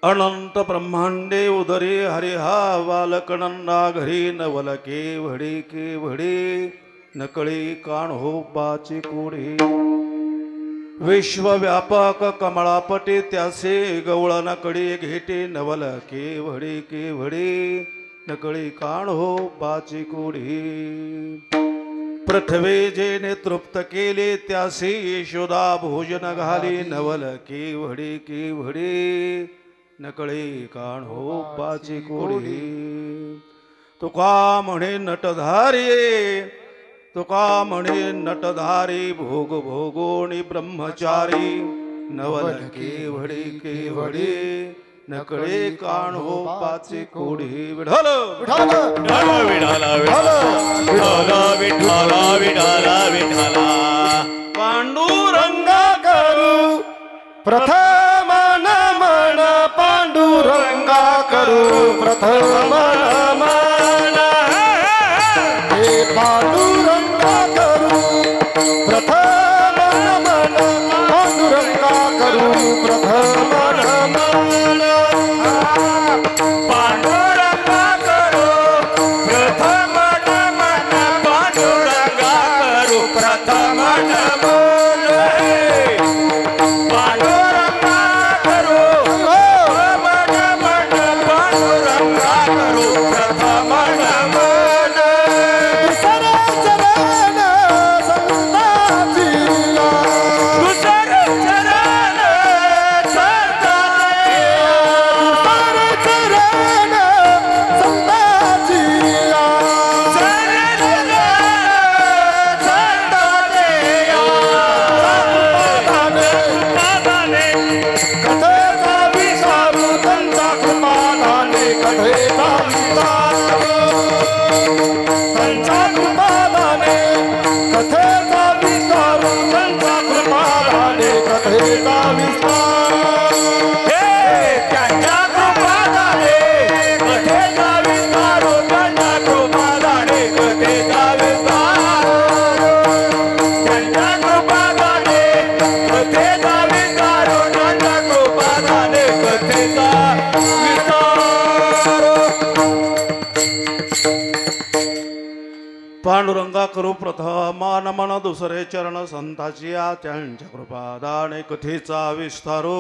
अनंत ब्रह्मांडे उदरे हरिहा बालकनंदा घरी नवलके वडी के वडी नकळी काण हो पाची कोडी विश्वव्यापक कमळापटे त्यासे गवळण कडी घेटे नवलके वडी के वडी नकळी काण हो पाची कोडी पृथ्वी जेने तृप्त केले त्यासे यशोदा भोजन घाली नवलके वडी के वडी नकळे काण हो पाची कोडी तुका म्हणे नटधारी तुका म्हणे नटधारी भोग भोगोणी ब्रह्मचारी नवलके वडी के वडी नकळे काण हो पाची कोडी विठ्ठल विठ्ठल विठ्ठल विठ्ठल विठ्ठल विठ्ठल विठ्ठल पांडुरंगा करू प्रथम नमन पांडुरंगा करू प्रथम नमन हे पांडुरंगा करू प्रथम नमन पांडुरंगा करू प्रथम नमन पांडुरंगा करू प्रथम नमन पांडुरंगा करू प्रथम नमन पांडुरंगा करू प्रथम नमन पांडुरंगा करू प्रथम नमन सरे चरण संताजिया दुसर चरण संताजिया सरे चरण संताजिया कथेचा विसारू त्यांचा कृपादाने कथेचा विसारू त्यांचा कृपादाने कथेचा विसारू त्यांचा कृपादाने कथेचा विस्तार त्यांच्या कृपादाने कथेचा विस्तार त्यांच्या कृपादाने कथेचा विस्तार त्यांच्या कृपादाने कथेचा विस्तार त्यांच्या कृपादाने कथेचा विस्तार पांडुरंगा करू प्रथम नमन दुसरे चरण संताची त्यांच्या कृपादाने कथेचा विस्तारो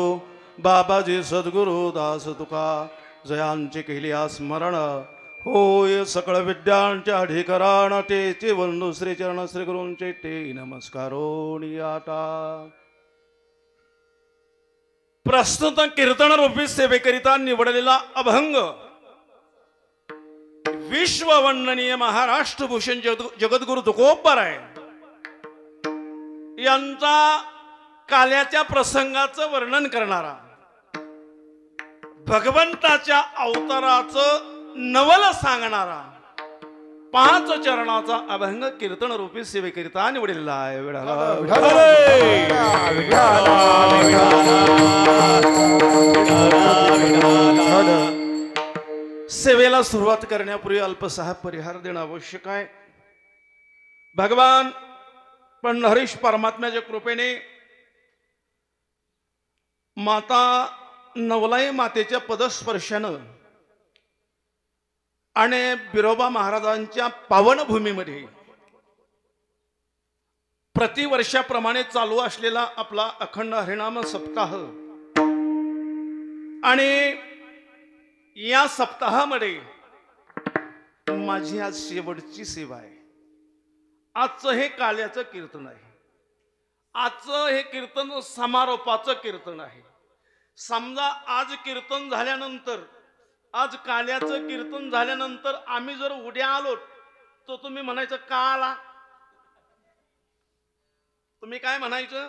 बाबाजी सद्गुरु दास तुका जयांचे केली स्मरण होय सकळ विद्यांच्या अधिकरण तेचे वंदू श्री चरण श्री गुरूंचे ते नमस्कारो नियाटा प्रस्तुत कीर्तन रूपी सेवेकरिता निवडलेला अभंग विश्ववंदनीय महाराष्ट्र भूषण जगद्गुरु तुकोबराय यांचा काल्याच्या प्रसंगाचं वर्णन करणारा भगवंताच्या अवताराचं नवल सांगणारा 5 चरणाचा अभंग कीर्तन रूपी सेवेकरिता निवडलेला आहे. सेवेला सुरुवात करण्यापूर्वी अल्पसहा परिहार देणं आवश्यक आहे. भगवान पंढरीश परमात्म्याच्या कृपेने माता नवलाई मातेच्या पदस्पर्शानं आणि बिरोबा महाराजांच्या पावनभूमीमध्ये प्रतिवर्षाप्रमाणे चालू असलेला आपला अखंड हरिनाम सप्ताह आणि या सप्ताहामध्ये माझी आज शेवटची सेवा आहे. आजचं हे काल्याचं कीर्तन आहे. आजचं हे कीर्तन समारोपाचं कीर्तन आहे. समजा आज कीर्तन झाल्यानंतर आज काल्याचं कीर्तन झाल्यानंतर आम्ही जर उद्या आलो तर तुम्ही म्हणायचं का आला. तुम्ही काय म्हणायचं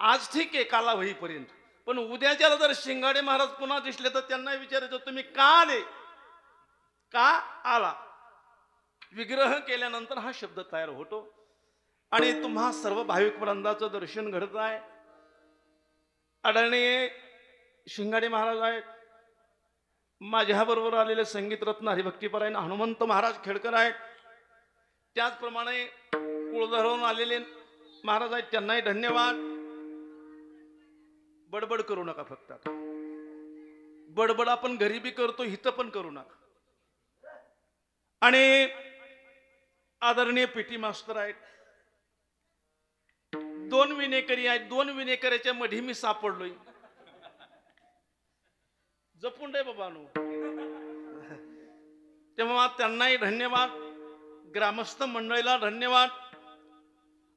आज ठीक आहे काला होईपर्यंत, पण उद्याच्याला जर शिंगाडे महाराज पुन्हा दिसले तर त्यांना विचारायचं तुम्ही का आले. का आला. विग्रह केल्यानंतर हा शब्द तयार होतो आणि तुम्हा सर्व भाविक वृंदाचं दर्शन घडत आहे. आदरणीय शिंगाडे महाराज आहेत, माझ्याबरोबर आलेले संगीत रत्न हरिभक्तीपरायण हनुमंत महाराज खेडकर आहेत, त्याचप्रमाणे कुळधरून आलेले महाराज आहेत, त्यांनाही धन्यवाद. बडबड करू नका, फक्त आता बडबड आपण घरी बी करतो, हिथं पण करू नका. आणि आदरणीय पीटी मास्टर आहेत, 2 विनेकरी आहेत, 2 विनेकऱ्याच्या मध्ये मी सापडलोय. जपून रे बाबांनो. तेव्हा त्यांनाही धन्यवाद, ग्रामस्थ मंडळीला धन्यवाद.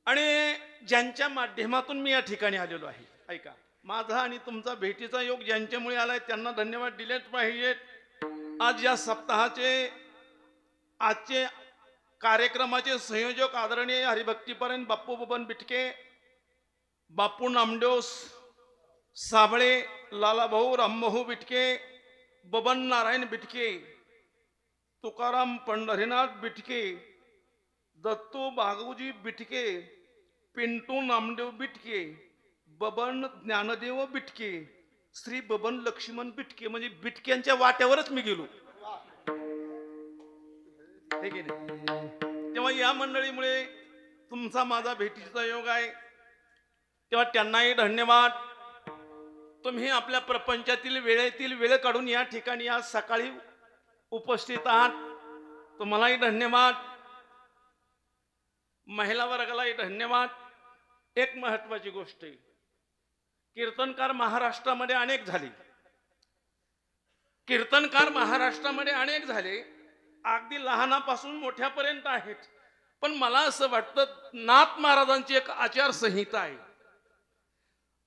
आणि ज्यांच्या माध्यमातून मी या ठिकाणी आलेलो आहे, ऐका, माझा आणि तुमचा भेटीचा योग ज्यांच्यामुळे आलाय त्यांना धन्यवाद दिलेच पाहिजेत. आज या सप्ताहाचे आजचे कार्यक्रमाचे संयोजक आदरणीय हरिभक्तीपरायण बाप्पू बबन बिटके, बापू नामदेव साबळे, लालाभाऊ रामभाऊ बिटके, बबन नारायण बिटके, तुकाराम पंढरीनाथ बिटके, दत्तू बागुजी बिटके, पिंटू नामदेव बिटके, बबन ज्ञानदेव बिटके, श्री बबन लक्ष्मण बिटके. म्हणजे बिटक्यांच्या वाट्यावरच मी गेलो, हे की नाही. तेव्हा या मंडळीमुळे तुमचा माझा भेटीचा योग आहे, तेव्हा त्यांनाही धन्यवाद. तुम्ही आपल्या प्रपंचातील वेळेतील वेळ काढून या ठिकाणी आज सकाळी उपस्थित आहात, तुम्हालाही धन्यवाद. महिला वर्गालाही धन्यवाद. एक महत्वाची गोष्ट आहे, कीर्तनकार महाराष्ट्रामध्ये अनेक झाले, कीर्तनकार महाराष्ट्रामध्ये अनेक झाले, अगदी लहानापासून मोठ्यापर्यंत आहेत. पण मला असं वाटतं नाथ महाराजांची एक आचारसंहिता आहे.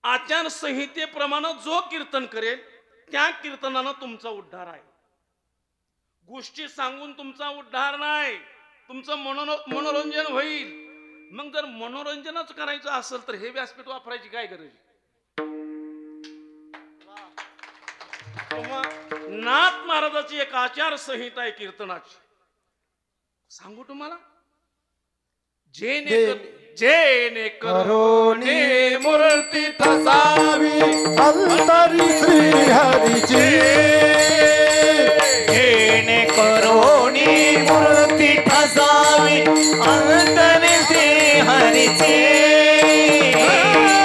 आचारसंहितेप्रमाणे जो कीर्तन करेल त्या कीर्तनानं तुमचा उद्धार आहे. गोष्टी सांगून तुमचा उद्धार नाही, तुमचं मनोरंजन होईल. मग जर मनोरंजनच करायचं असेल तर हे व्यासपीठ वापरायची काय गरज आहे? नाथ महाराजाची एक आचारसंहिता आहे कीर्तनाची, सांगू तुम्हाला. जेने करोनी मूर्ती ठसावी अंतरी श्री हरीची, जेने करोनी मूर्ती ठसावी अंतरी श्री हरीची,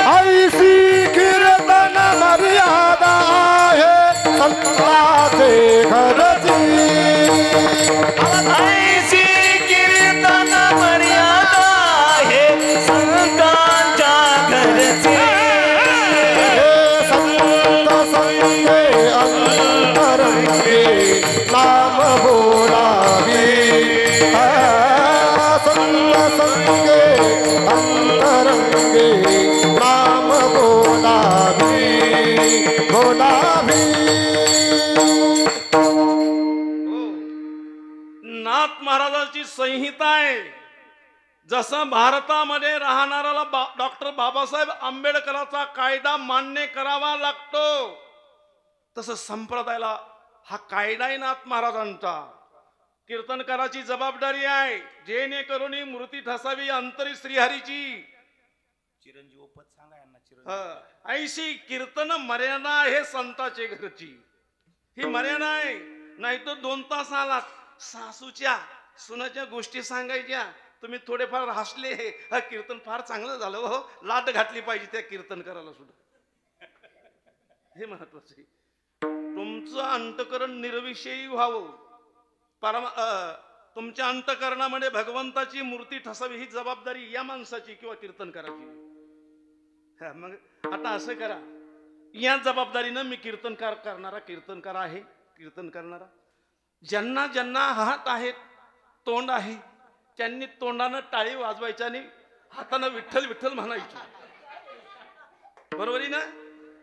ऐसी कीर्तन मर्यादा आहे संताचे घरची, ऐसी कीर्तन मर्यादा आहे संतांच्या घरची, संत संगे अंतरंगे नाम बोलावे, संत संगे अंतरंगे नाम बोलावे, बोलावे. नाथ महाराजांची संहिता आहे. जसं भारतामध्ये राहणाऱ्याला डॉक्टर बाबासाहेब आंबेडकरांचा कायदा मान्य करावा लागतो, तसं संप्रदायाला हा कायदा आहे नाथ महाराजांचा. कीर्तनकाराची जबाबदारी आहे, जेणेकरून मूर्ती ठसावी अंतरी श्रीहरीची. चिरंजीव पद सांगा यांना. ऐशी कीर्तन मर्यादा आहे संताचे घरची, ही मर्यादा आहे. नाही तर 2 तास आलात सासूच्या सुनाच्या गोष्टी सांगायच्या, तुम्ही थोडेफार हसले, हा कीर्तन फार चांगलं झालं हो, लाट घातली पाहिजे त्या कीर्तन करायला सुद्धा. हे महत्वाचं आहे. तुमचं अंतकरण निर्विषयी व्हावं, तुमच्या अंतकरणामध्ये भगवंताची मूर्ती ठसावी, ही जबाबदारी या माणसाची किंवा कीर्तनकाराची. मग आता असं करा, या जबाबदारीनं मी कीर्तनकार आहे, कीर्तन करणारा. ज्यांना ज्यांना हात आहेत, तोंड आहे, त्यांनी तोंडानं टाळी वाजवायची आणि हातानं विठ्ठल विठ्ठल म्हणायची. बरोबर आहे ना?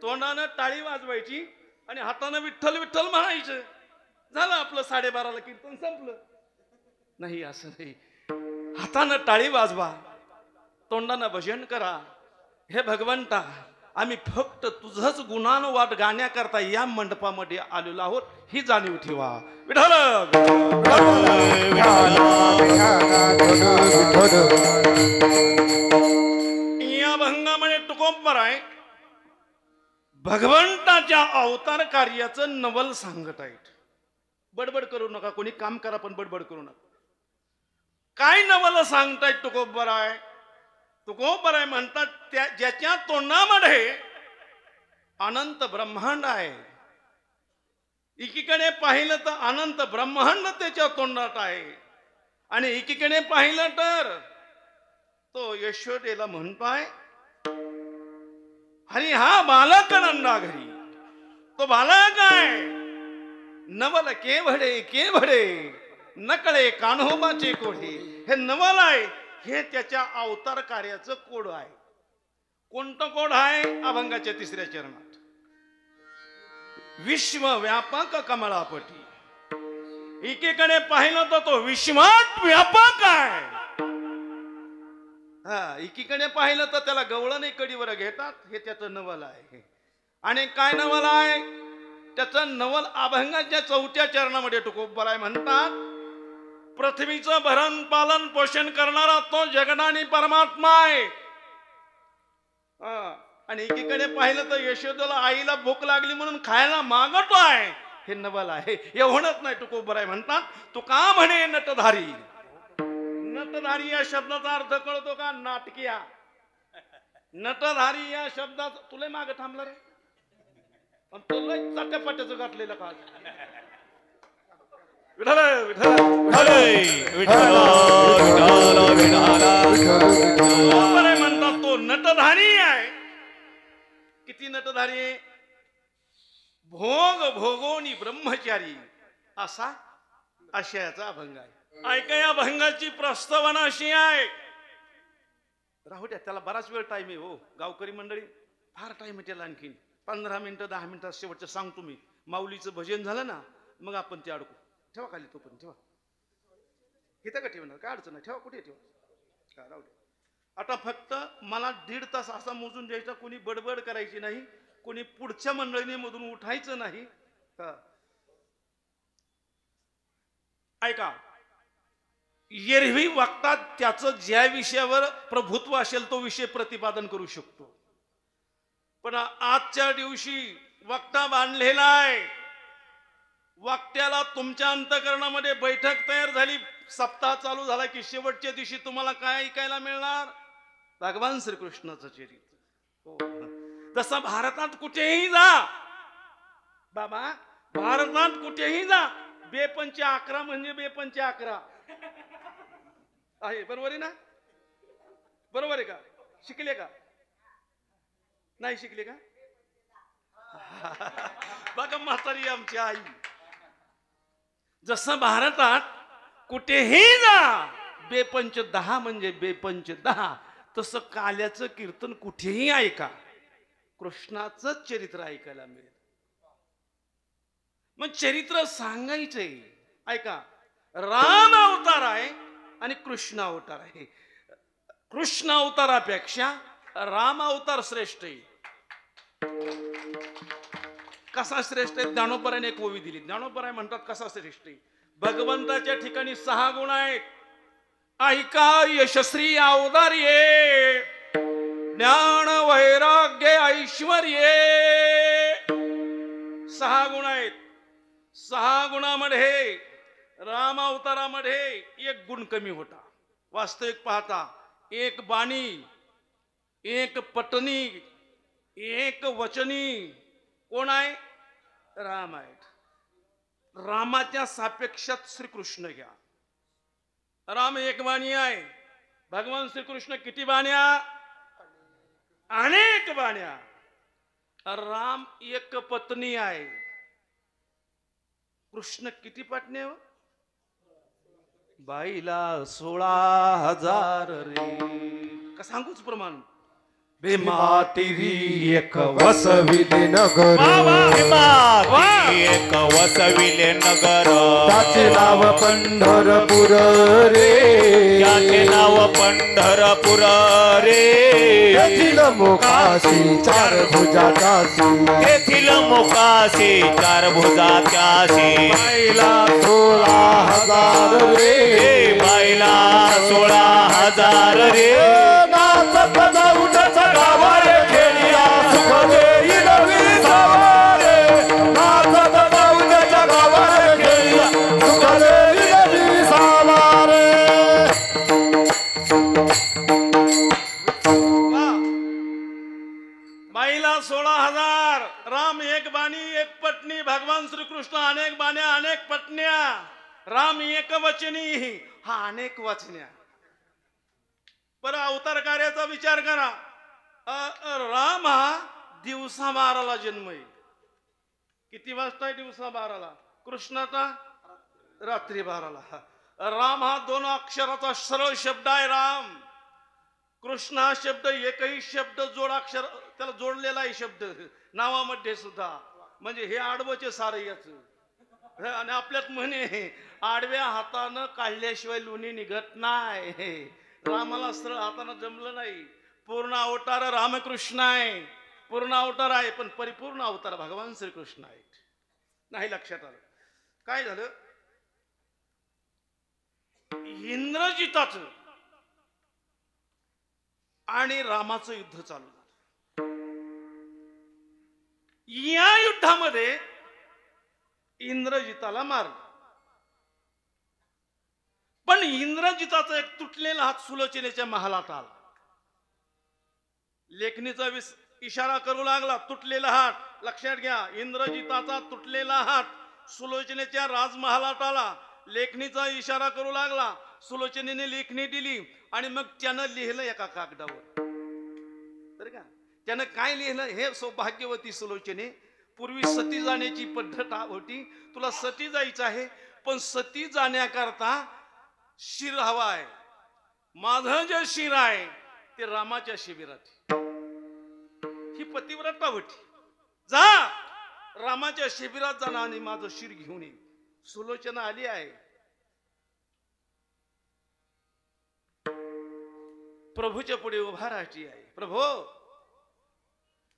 तोंडानं टाळी वाजवायची आणि हातानं विठ्ठल विठ्ठल म्हणायचं. झालं आपलं 12:30ला कीर्तन संपलं. नाही, असं नाही. हातानं टाळी वाजवा, तोंडानं भजन करा. हे भगवंता, आम्ही फक्त तुझंच गुणानुवाद गाण्याकरता या मंडपामध्ये आलेलो आहोत ही जाणीव ठेवा. विठ्ठल या भंगामध्ये तुकोबर आहे भगवंताच्या अवतार कार्याचं नवल सांगत आहेत. बडबड करू नका, कोणी काम करा पण बडबड करू नका. काय नवल सांगतायत तुकोबर आहे? तुकोबर आहे म्हणतात ज्याच्या तोंडामध्ये अनंत ब्रह्मांड आहे. एकीकडे पाहिलं तर अनंत ब्रह्मांड त्याच्या तोंडात आहे आणि एकीकडे पाहिलं तर तो यशोदेला म्हणतोय हरी हा बालक नंदा घरी. तो बालक आहे नवल केवढे केवढे नकळे कान्होबाचे कोढे. हे नवल आहे, हे त्याच्या अवतार कार्याचं कोड आहे. कोणतं कोड आहे? अभंगाच्या 3ऱ्या चरणात विश्व व्यापक कमळापटी. एकीकडे पाहिलं तर तो विश्वात व्यापक आहे. एकीकडे पाहिलं तर त्याला गवळण कडीवर घेतात. हे त्याचं नवल आहे. आणि काय नवल आहे? त्याचं नवल अभंगाच्या 4थ्या चरणामध्ये तुकोबराय म्हणतात पृथ्वीचं भरण पालन पोषण करणारा तो जगदानी परमात्मा आहे. आणि एकीकडे पाहिलं तर यशोदेला आईला भूक लागली म्हणून खायला मागतो आहे. हे नवल आहे. एवढंच नाही तुकोबराय म्हणतात तू का म्हणे नटधारी. नटधारी या शब्दाचा अर्थ कळतो का? नाटकिया. नटधारी या शब्दाचा तुला मागे थांबला रे पण तुला चाट्यापाट्याचं गाठलेलं का? विठ्ठल विठ्ठल म्हणतात तो नटधारी आहे. किती नटधारी आहे? भोग भोगोनी ब्रह्मचारी असा आशयाचा अभंग आहे. ऐका या अभंगाची प्रस्तावना अशी आहे. राहू द्या, त्याला बराच वेळ टाइम आहे हो गावकरी मंडळी. फार टाइम आहे त्याला. आणखीन 15 मिनिटं 10 मिनिटं शेवटचं सांगतो मी. माऊलीचं भजन झालं ना मग आपण ते अडकू. ठेवा खाली तो पण ठेवा. इथं का ठेवणार? काय अडचण नाही. ठेवा कुठे ठेवा. का राहू द्या. आता फक्त मला 1.5 तास असा मोजून द्यायचा. कोणी बडबड करायची नाही. कोणी पुढच्या मंडळीने मधून उठायचं नाही. ऐका, एरवी वक्ता त्याचं ज्या विषयावर प्रभुत्व असेल तो विषय प्रतिपादन करू शकतो. पण आजच्या दिवशी वक्ता बांधलेला आहे. वक्त्याला तुमच्या अंतःकरणामध्ये बैठक तयार झाली. सप्ताह चालू झाला की शेवटच्या दिवशी तुम्हाला काय ऐकायला मिळणार? भगवान श्रीकृष्णाचं चरित्र. जसं भारतात कुठेही जा बाबा, भारतात कुठेही जा बेपंचे 11 म्हणजे बेपंचे 11 आहे. बरोबर आहे ना? बरोबर आहे का? शिकले का? नाही शिकले का? बघा म्हातारी आमची आई. जसं भारतात कुठेही जा बेपंच 10 म्हणजे बेपंच 10 तसं काल्याचं कीर्तन कुठेही ऐका कृष्णाचं चरित्र ऐकायला मिळेल. मग चरित्र सांगायचंय. ऐका, राम अवतार आहे आणि कृष्ण अवतार आहे. कृष्ण अवतारापेक्षा राम अवतार श्रेष्ठ आहे. कसा श्रेष्ठ आहे? ज्ञानोबराने एक ओवी दिली. ज्ञानोबराय म्हणतात कसा श्रेष्ठ आहे. भगवंताच्या ठिकाणी 6 गुण आहेत. ऐका, यशस्वी औदार्ये ज्ञान वैराग्य ऐश्वर्ये 6 गुण आहेत. 6 गुणामध्ये राम अवतारामध्ये 1 गुण कमी होता. वास्तविक पाहता 1 बाणी, 1 पटनी, 1 वचनी कोण आहे? राम आहेत. रामाच्या सापेक्षात श्रीकृष्ण घ्या. राम 1 बाणी आहे. भगवान श्रीकृष्ण किती बाण्या? अनेक बाण्या. राम 1 पत्नी आहे. कृष्ण किती पत्नी? बाईला 16,000 रे. का सांगूच प्रमाण? भीमातिरी एक वसविले नगर भीमाती एक वसविले नगर त्याचे नाव पंढरपूर रे त्याचे नाव पंढरपूर रे तेथील मोकाशी चार भुजा त्यासी तेथील मोकाशी चार भुजा त्याशी बाईला 16,000 रे बाईला 16,000 रे नाचत जाऊनच गावारे खेळिया सुख देईल विसावारे नाचत जाऊनच गावारे खेळिया सुख देईल विसावारे बाईला 16,000 राम एक बाणी एक पत्नी भगवान श्रीकृष्ण अनेक बाण्या अनेक पत्न्या राम एक वचनी हा अनेक वचन्या पर अवतार कार्याचा विचार करा राम हा दिवसा 12ला जन्म आहे किती वाजता आहे दिवसा 12ला कृष्णाचा रात्री 12ला राम हा 2 अक्षराचा सरळ शब्द आहे राम कृष्ण हा शब्द एकही शब्द जोडाक्षर त्याला जोडलेला आहे शब्द नावामध्ये सुद्धा म्हणजे हे आडवचे सारे याच आणि आपल्यात म्हणे आडव्या हातानं काढल्याशिवाय लोणी निघत नाही रामाला सरळ हातानं जमलं नाही पूर्ण अवतार रामकृष्ण आहे पूर्ण अवतार आहे पण परिपूर्ण अवतार भगवान श्रीकृष्ण आहेत नाही लक्षात आलं काय झालं इंद्रजिताचं आणि रामाचं युद्ध चालू झालं या युद्धामध्ये इंद्रजिताला मारलं पण इंद्रजिताचा एक तुटलेला हात सुलोचनेच्या महालात आला लेखणीचा इशारा करू लागला तुटलेला हात लक्षात घ्या इंद्रजिताचा तुटलेला हात सुलोचनेच्या राजमहालात आला लेखणीचा इशारा करू लागला सुलोचनेने लेखणी दिली आणि मग त्यानं लिहिलं एका कागदावर तर का त्यानं काय लिहिलं हे सौभाग्यवती सुलोचने पूर्वी सती जाण्याची पद्धत होती तुला सती जायचं आहे पण सती जाण्याकरता शिर हवा आहे माझं जे शिर आहे ते रामाच्या शिबिरात ही पतिव्रता होती जा रामाच्या शिबिरात जाणं आणि माझं शिर घेऊन ये सुलोचना आली आहे प्रभूच्या पुढे उभा राहायची आहे प्रभू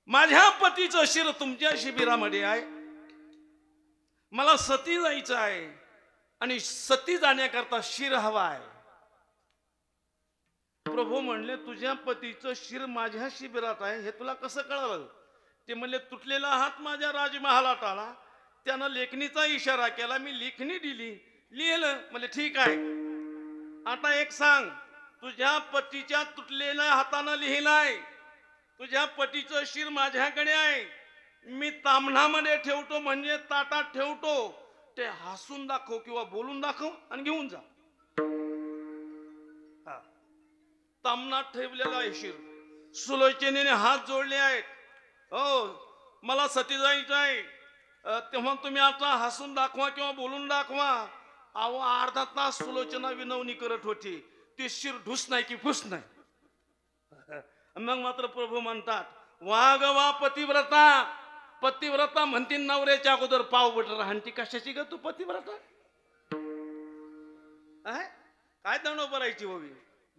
माझ्या पतीचं शिर तुमच्या शिबिरामध्ये आहे मला सती जायचं आहे आणि सती जाण्याकरता शिर हवा आहे प्रभू म्हणले तुझ्या पतीचं शिर माझ्या शिबिरात आहे हे तुला कसं कळलं ते म्हणले तुटलेला हात माझ्या राजमहालात आला त्यानं लेखणीचा इशारा केला मी लेखणी दिली लिहिलं म्हणजे ठीक आहे आता एक सांग तुझ्या पतीच्या तुटलेल्या हातानं लिहिलाय तुझ्या पतीचं शिर माझ्याकडे आहे मी तामणामध्ये ठेवतो म्हणजे ताटात ठेवतो ते हसून दाखव किंवा बोलून दाखव आणि घेऊन जा तामणात ठेवलेला आहे शिर सुलोचनेने हात जोडले आहेत हो मला सती जायचं आहे तेव्हा तुम्ही आता हसून दाखवा किंवा बोलून दाखवा अहो अर्धा तास सुलोचना विनवणी करत होती ते शिर ढुस नाही की फुस नाही मग मात्र प्रभू म्हणतात वा ग वा पतिव्रता पतिव्रता म्हणतील नवऱ्याच्या अगोदर पाव बटर आणि ती कशाची ग तू पतिव्रता काय दाणोबरायची ओवी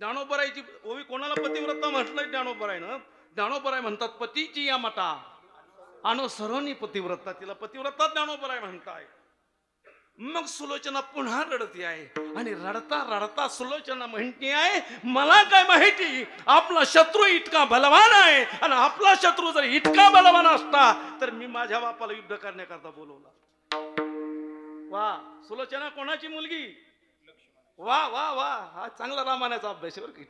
दाणोबरायची ओवी कोणाला पतिव्रता म्हटलंय दाणोबरायनं दाणोबराय म्हणतात पतीची या मता अनुसरोनी पतिव्रता तिला पतिव्रता दाणोबराय म्हणताय मग सुलोचना पुन्हा रडती आहे आणि रडता रडता सुलोचना म्हणते आहे मला काय माहिती आपला शत्रू इतका बलवान आहे आणि आपला शत्रू जर इतका बलवान असता तर मी माझ्या बापाला युद्ध करण्याकरता बोलवला वा सुलोचना कोणाची मुलगी वा वा वा हा चांगला रामायणाचा अभ्यास बरं की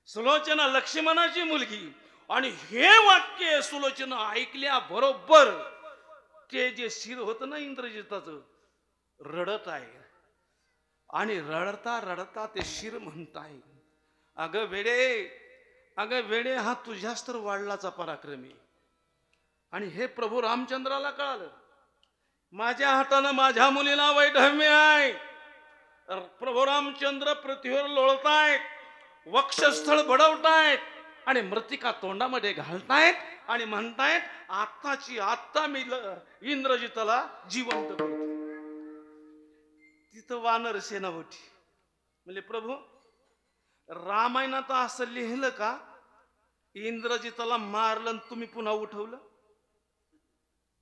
सुलोचना लक्ष्मणाची मुलगी आणि हे वाक्य सुलोचना ऐकल्या बरोबर ते जे शिर होतं ना इंद्रजिताचं रडत आहे आणि रडता रडता ते शिर म्हणताय अगं वेडे हा तुझ्याच तर वाढलाचा पराक्रमी आणि हे प्रभू रामचंद्राला कळालं माझ्या हातानं माझ्या मुलीला वैधव्य आहे प्रभू रामचंद्र पृथ्वीवर लोळतायत वक्षस्थळ बडवतायत आणि मृतिका तोंडामध्ये घालतायत आणि म्हणतायत आत्ताची आत्ता मी इंद्रजितला जिवंत करतो. तिथं वानर सेना होती. म्हणजे प्रभू रामायणात असं लिहिलं का इंद्रजितला मारलं आणि तुम्ही पुन्हा उठवलं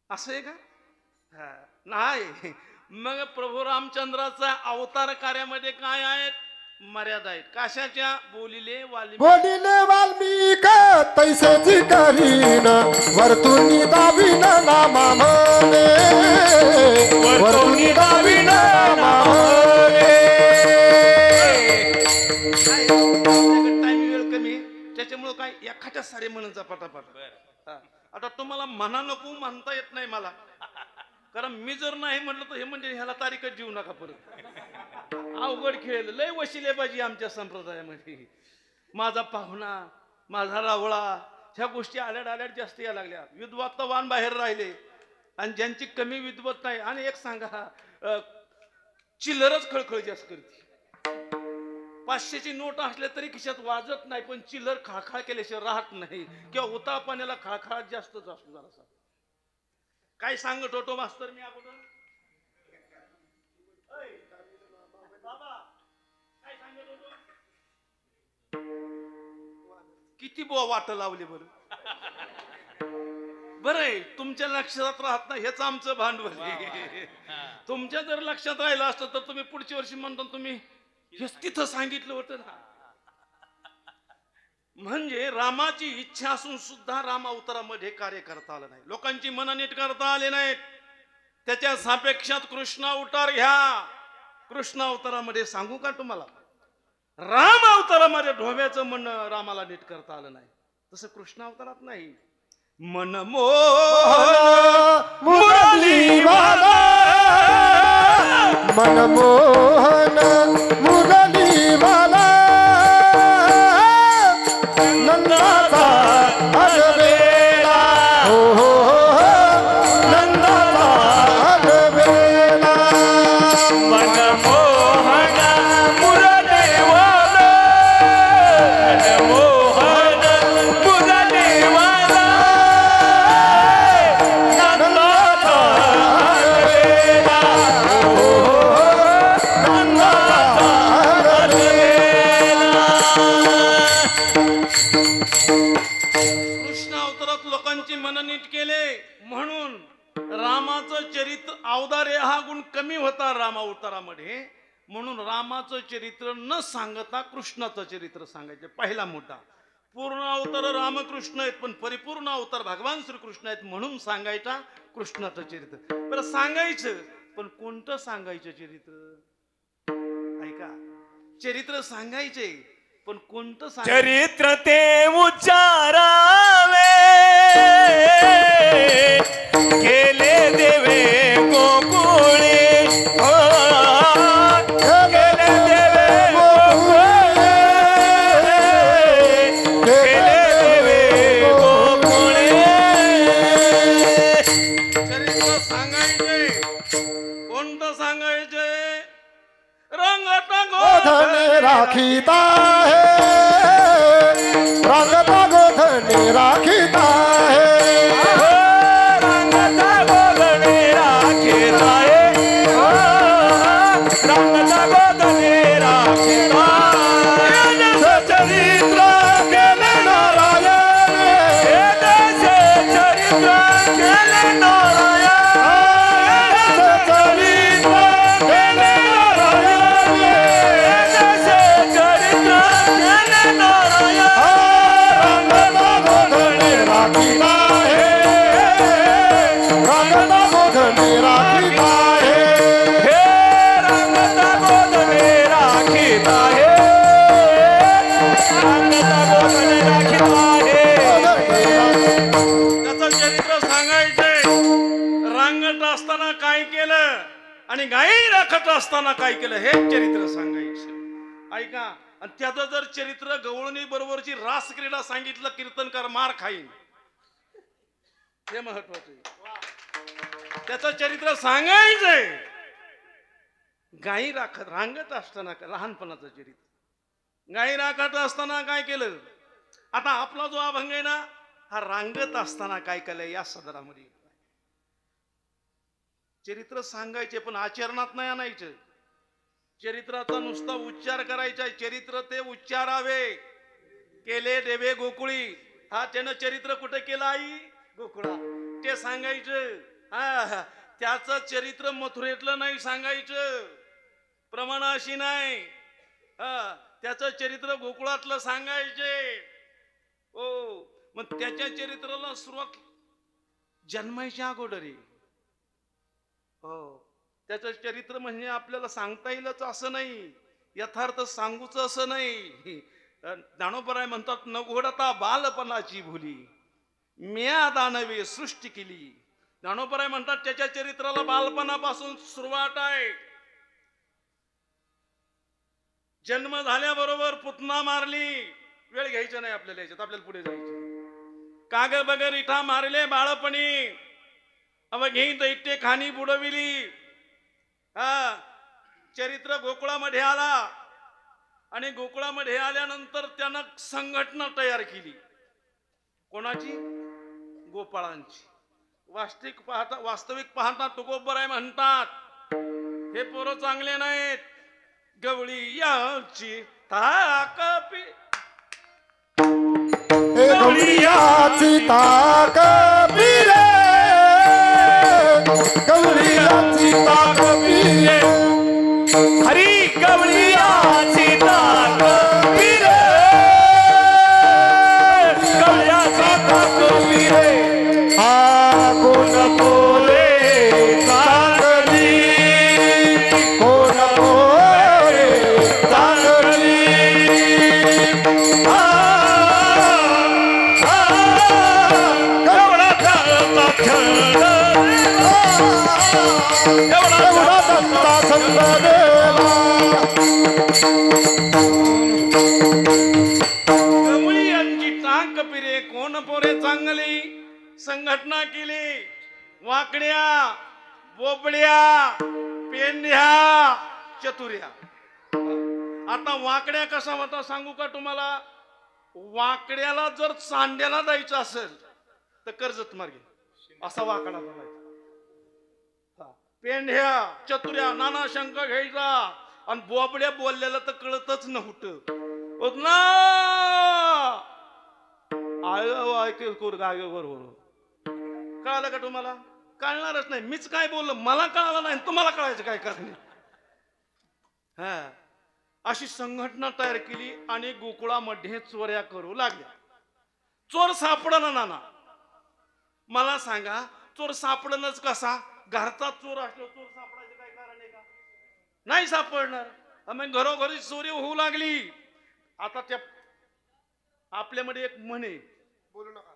असं आहे का? हा, नाही. मग प्रभू रामचंद्राचा अवतार कार्यामध्ये काय आहेत? मर्यादा आहेत. कशाच्या? बोलिले वाल्मिक तैसेची करीन वर्तुनी दाविन नामा म्हणे वर्तुनी दाविन नामा म्हणे. टाइम वेळ कमी त्याच्यामुळे काय एखाद्या सारे म्हणूनचा पटापट. हा. आता तुम्हाला म्हणा नको म्हणता येत नाही मला, कारण मी जर नाही म्हटलं तर हे म्हणजे ह्याला तारीखच देऊ नका परत. अवघड खेळ लय वशिले पाहिजे आमच्या संप्रदायामध्ये. माझा पाहुणा, माझा रावळा, ह्या गोष्टी आल्याड आल्याड जास्त या लागल्या. विद्वत्तावान बाहेर राहिले आणि ज्यांची कमी विद्वत नाही. आणि एक सांगा, चिल्लरच खळखळ जास्त करते. 500ची नोट असले तरी खिशात वाजत नाही, पण चिल्लर खळखळ केल्याशिवाय राहत नाही. किंवा उता पाण्याला खळखळाट जास्तच असतो जरासा. काय सांगत होतो मास्तर मी अगोदर? काय सांगत होतो? किती बुवा वाट लावली बरं. बरं तुमच्या लक्षात राहत नाही हेच आमचं भांडवल आहे. तुमच्या जर लक्षात राहिलं असतं तर तुम्ही पुढच्या वर्षी म्हणता तुम्ही हेच तिथं सांगितलं होतं ना. म्हणजे रामाची इच्छा असून सुद्धा राम अवतारामध्ये कार्य करता आलं नाही. लोकांची मन नीट करता आले नाहीत. त्याच्या सापेक्षात कृष्ण अवतार घ्या. कृष्ण अवतारामध्ये सांगू का तुम्हाला, राम अवतारामध्ये ढोब्याचं मन रामाला नीट करता आलं नाही. तसं कृष्ण अवतारात नाही. मन मुरली वाला मनमोहन मुरली वाला नंदाचा अगवेला हो हो नंदाचा अगवेला मनमोहन मुरलीवाला मनमोहन मुरलीवाला नंदाचा अगवेला हो नंदाचा अगवेला. कृष्ण अवतारात लोकांची मन नीट केले म्हणून रामाचं चरित्र अवतारे हा गुण कमी होता राम अवतारामध्ये. म्हणून रामाचं चरित्र न सांगता कृष्णाचं चरित्र सांगायचे. पहिला मोठा पूर्ण अवतार रामकृष्ण आहेत, पण परिपूर्ण अवतार भगवान श्रीकृष्ण आहेत म्हणून सांगायचा कृष्णाचं चरित्र. बरं सांगायचं, पण कोणतं सांगायचं चरित्र? ऐका, चरित्र सांगायचे पण कोणतं सांगायचं? चरित्र ते उच्चारावे गेले देवे गोकुळे हो, गेले देवे गोकुळे गेले देवे गोकुळे. चरित्र सांगायचे, कोणतं सांगायचे? रंगता गोधन राखीता है रंगता गोधन राखीता है रंगता गोधने राखीता है रंगता गोधने राखीता. चरित्र केले नारायण चरित्र केले नारायण चरित्र केले नारायण चरित्र केले नारायण. रंगता गोधन राखीता है रंगता गोधन राखीता है हे रंगता गोधने राखीता है रंगता गोधने राखीता है. त्याचं चरित्र सांगायचंय. रांगत असताना काय केलं आणि गाई राखत असताना काय केलं हे चरित्र सांगायचं. ऐका, आणि त्याचं जर चरित्र गवळणी बरोबरची रास क्रीडा सांगितलं कीर्तनकार मार खाईन, हे महत्वाचं आहे. त्याचं चरित्र सांगायचंय. गाई रांगत असताना लहानपणाचं चरित्र. गाई राखत असताना काय केलं? आता आपला जो अभंग आहे ना, हा रांगत असताना काय केलंय या सदरामध्ये. चरित्र सांगायचे पण आचरणात नाही आणायचं. चरित्राचा नुसता उच्चार करायचा. चरित्र ते उच्चारावे. केले देवे गोकुळी. हा त्यानं चरित्र कुठे केलं आई? गोकुळा. ते सांगायचं. हा त्याचं चरित्र मथुरेतलं नाही सांगायचं. प्रमाण अशी नाही. हा त्याचं चरित्र गोकुळातलं सांगायचे. हो मग त्याच्या चरित्राला सुरुवात जन्मायच्या अगोदर आहे. हो त्याचं चरित्र म्हणजे आपल्याला सांगता येईलच असं नाही. यथार्थ सांगूच असं नाही. ज्ञानोबराय म्हणतात न घोडता बालपणाची भुली म्या दानवे सृष्टी केली. ज्ञानोबराय म्हणतात त्याच्या चरित्राला बालपणापासून सुरुवात आहे. जन्म झाल्याबरोबर पुतना मारली. वेळ घ्यायचा नाही आपल्याला याच्यात. आपल्याला पुढे जायचं. काग बगर इठा मारले बाळपणी अवघी दैत्य खानी बुडविली. हा चरित्र गोकुळामध्ये आला आणि गोकुळामध्ये आल्यानंतर त्यानं संघटना तयार केली. कोणाची? गोपाळांची. वास्तविक पाहता तुकोबराय म्हणतात हे पोरं चांगले नाहीत. गवळी याची ताकपी गवळीयाची ताकपी रे गवळीयाची ताकपी रे हरी गवळीयाची ताकपी रे गवळीयाची ताकपी रे हा कोण बोले चांगली कोण बोले चांगली एवढा खेळता खेळ एवढा दत्ता संत देवा गवळी यांची टाक पिरे कोण पोरे चांगली. संघटना केली. वाकड्या बोबड्या पेंढ्या चतुर्या. आता वाकड्या कसा होता सांगू का तुम्हाला? वाकड्याला जर चांड्याला जायचं असेल तर कर्जत मार्गे असा वाकडा बोलायचा. पेंढ्या चतुर्या नाना शंका घ्यायचा. आणि बोबड्या बोललेलं तर कळतच नव्हतं. कळालं का तुम्हाला? कळणारच नाही. मीच काय बोललो मला कळालं नाही. तुम्हाला कळायचं काय कारण? हा अशी संघटना तयार केली आणि गोकुळामध्ये चोऱ्या करू लागल्या. चोर सापडना नाना. मला सांगा चोर सापडणच कसा? घरचा चोर असलो चोर सापडायचं काय कारण आहे का? नाही सापडणार. मग घरोघरी चोरी होऊ लागली. आता त्या आपल्यामध्ये एक म्हणे बोलू नका.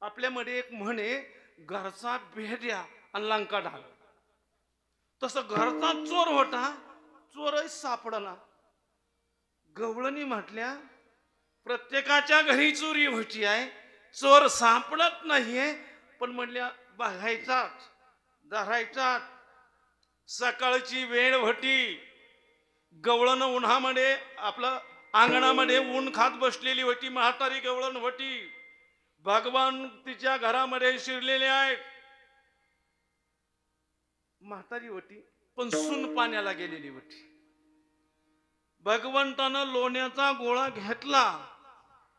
आपल्यामध्ये एक म्हणे घरचा भेड्या आणि लंका ढाल. तसं घरचा चोर होता. चोरही सापडला. गवळणी म्हटल्या प्रत्येकाच्या घरी चोरी व्हायची आहे. चोर सापडत नाहीये. पण म्हटल्या बघायचाच धरायचाच. सकाळची वेळ होती. गवळण उन्हामध्ये आपलं अंगणामध्ये ऊन खात बसलेली होती. म्हातारी गवळण होती. भगवान तिच्या घरामध्ये शिरलेले आहेत. म्हातारी होती पण सून पाण्याला गेलेली होती. भगवंतानं लोण्याचा गोळा घेतला.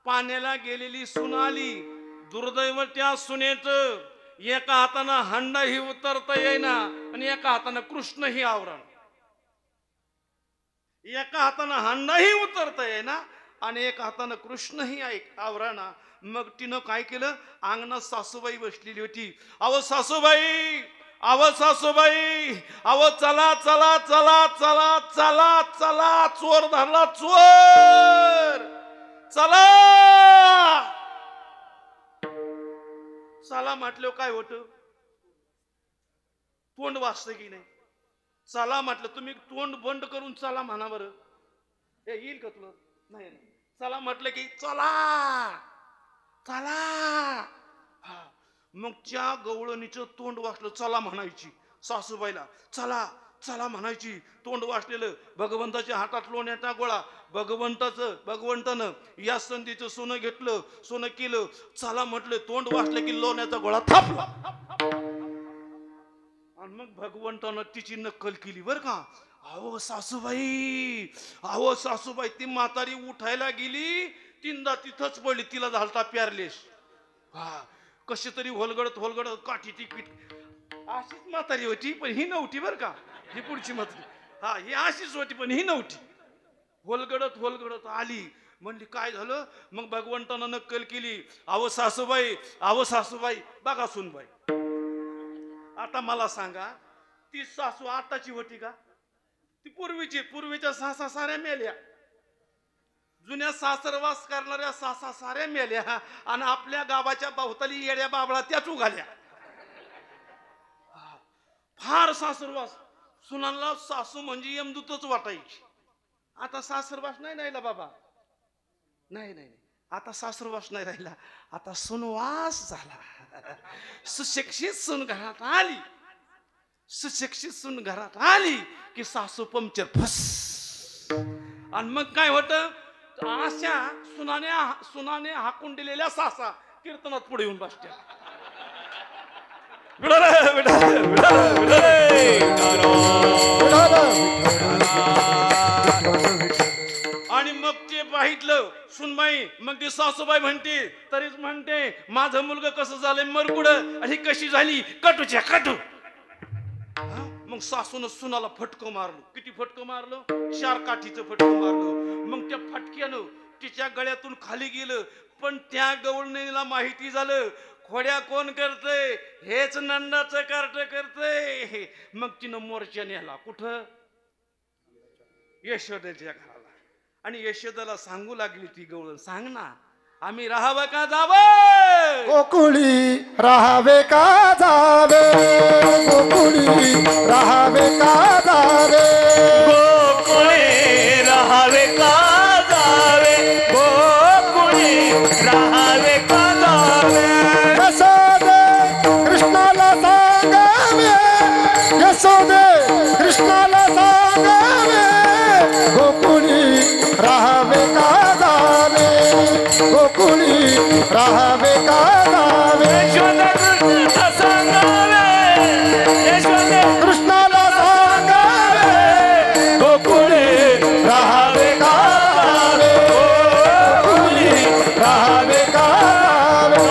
पाण्याला गेलेली सून आली. दुर्दैव त्या सुनेच एका हातानं हंडा ही उतरता येईना आणि एका हातानं कृष्ण ही आवरण. एका हातानं हंडाही उतरता येईना आणि एका हातानं कृष्ण ही आवरणा. मग तिनं काय केलं? अंगणात सासूबाई बसलेली होती. अहो सासूबाई, अहो सासूबाई, अहो चला चला चला चला चला चला चोर धरला चोर चला. चला म्हटलं काय होत? तोंड वाचतं की नाही? चला म्हटलं तुम्ही तोंड बंद करून चला म्हणा बरं. हे येईल का तुला? नाही. चला म्हटलं की चला चला. हा मग त्या गवळणीचं तोंड वाचलं. चला म्हणायची सासूबाईला. चला चला म्हणायची, तोंड वाचलेलं, भगवंताच्या हातात लोण्याचा गोळा, भगवंतानं या संधीचं सोनं घेतलं, सोनं केलं, चला म्हटलं, तोंड वाचलं की लोण्याचा गोळा थापला. आणि मग भगवंतानं तिची नक्कल केली बर का. अहो सासूबाई ती म्हातारी उठायला गेली, तीनदा तिथंच पडली, तिला झालता प्यारलेस. हा, कशी तरी होलगडत काठी टिकीट अशीच म्हातारी होती, पण ही नव्हती बर का, ही पुढची म्हातारी. हा, ही अशीच होती पण ही नव्हती. होलगडत आली, म्हणली काय झालं. मग भगवंतानं नक्कल केली, अहो सासूबाई बघा सुनबाई. आता मला सांगा, ती सासू आताची होती का? ती पूर्वीच्या सासा साऱ्या मेल्या, जुन्या सासरवास करणाऱ्या सासा साऱ्या मेल्या, आणि आपल्या गावाच्या बावताली येड्या बाबळा त्याच उघाल्या. फार सासरवास, सुनांना सासू म्हणजे यमदूतच वाटायची. आता सासरवास नाही राहिला बाबा, नाही, आता सासरवास नाही राहिला, आता सुनवास झाला. सुशिक्षित सून घरात आली की सासू पंक्चर फस. आणि मग काय होतं, अशा सुनाने हाकून दिलेल्या सासा कीर्तनात पुढे येऊन बसत्या. आणि मग ते पाहितलं सुनबाई, मग ती सासूबाई म्हणते, तरीच म्हणते माझं मुलगा कसं झालंय मरकुड, आणि कशी झाली कटूच्या कटू. मग सासून सुनाला फटकं मारलं. किती फटकं मारलं? 4 काठीचं फटकं मारलं. मग त्या फटक्यानं तिच्या गळ्यातून खाली गेलं. पण त्या गवळणीला माहिती झालं, खोड्या कोण करतय, हेच नंदाचं कार्ट करतय. मग तिनं मोर्चा नेला कुठं? यशोदेच्या घराला. आणि यशोदाला सांगू लागली ती गवळण, सांग ना, आम्ही राहावं का जावं? गोकुळी राहावे का जावे, गोकुळी राहावे का जावे, गोकुळी राहावे का जावे, गोकुळी राहावे का जावे. यशोदे कृष्णाला सांगावे, यशोदे कृष्णाला सांगावे, गोकुळी राहावे का जावे, गोकुळी राहावे का जावे. यशोदा कृष्णाला सांगावे, यशोदा कृष्णाला सांगावे, गोकुळी राहावे का जावे, गोकुळी राहावे का जावे.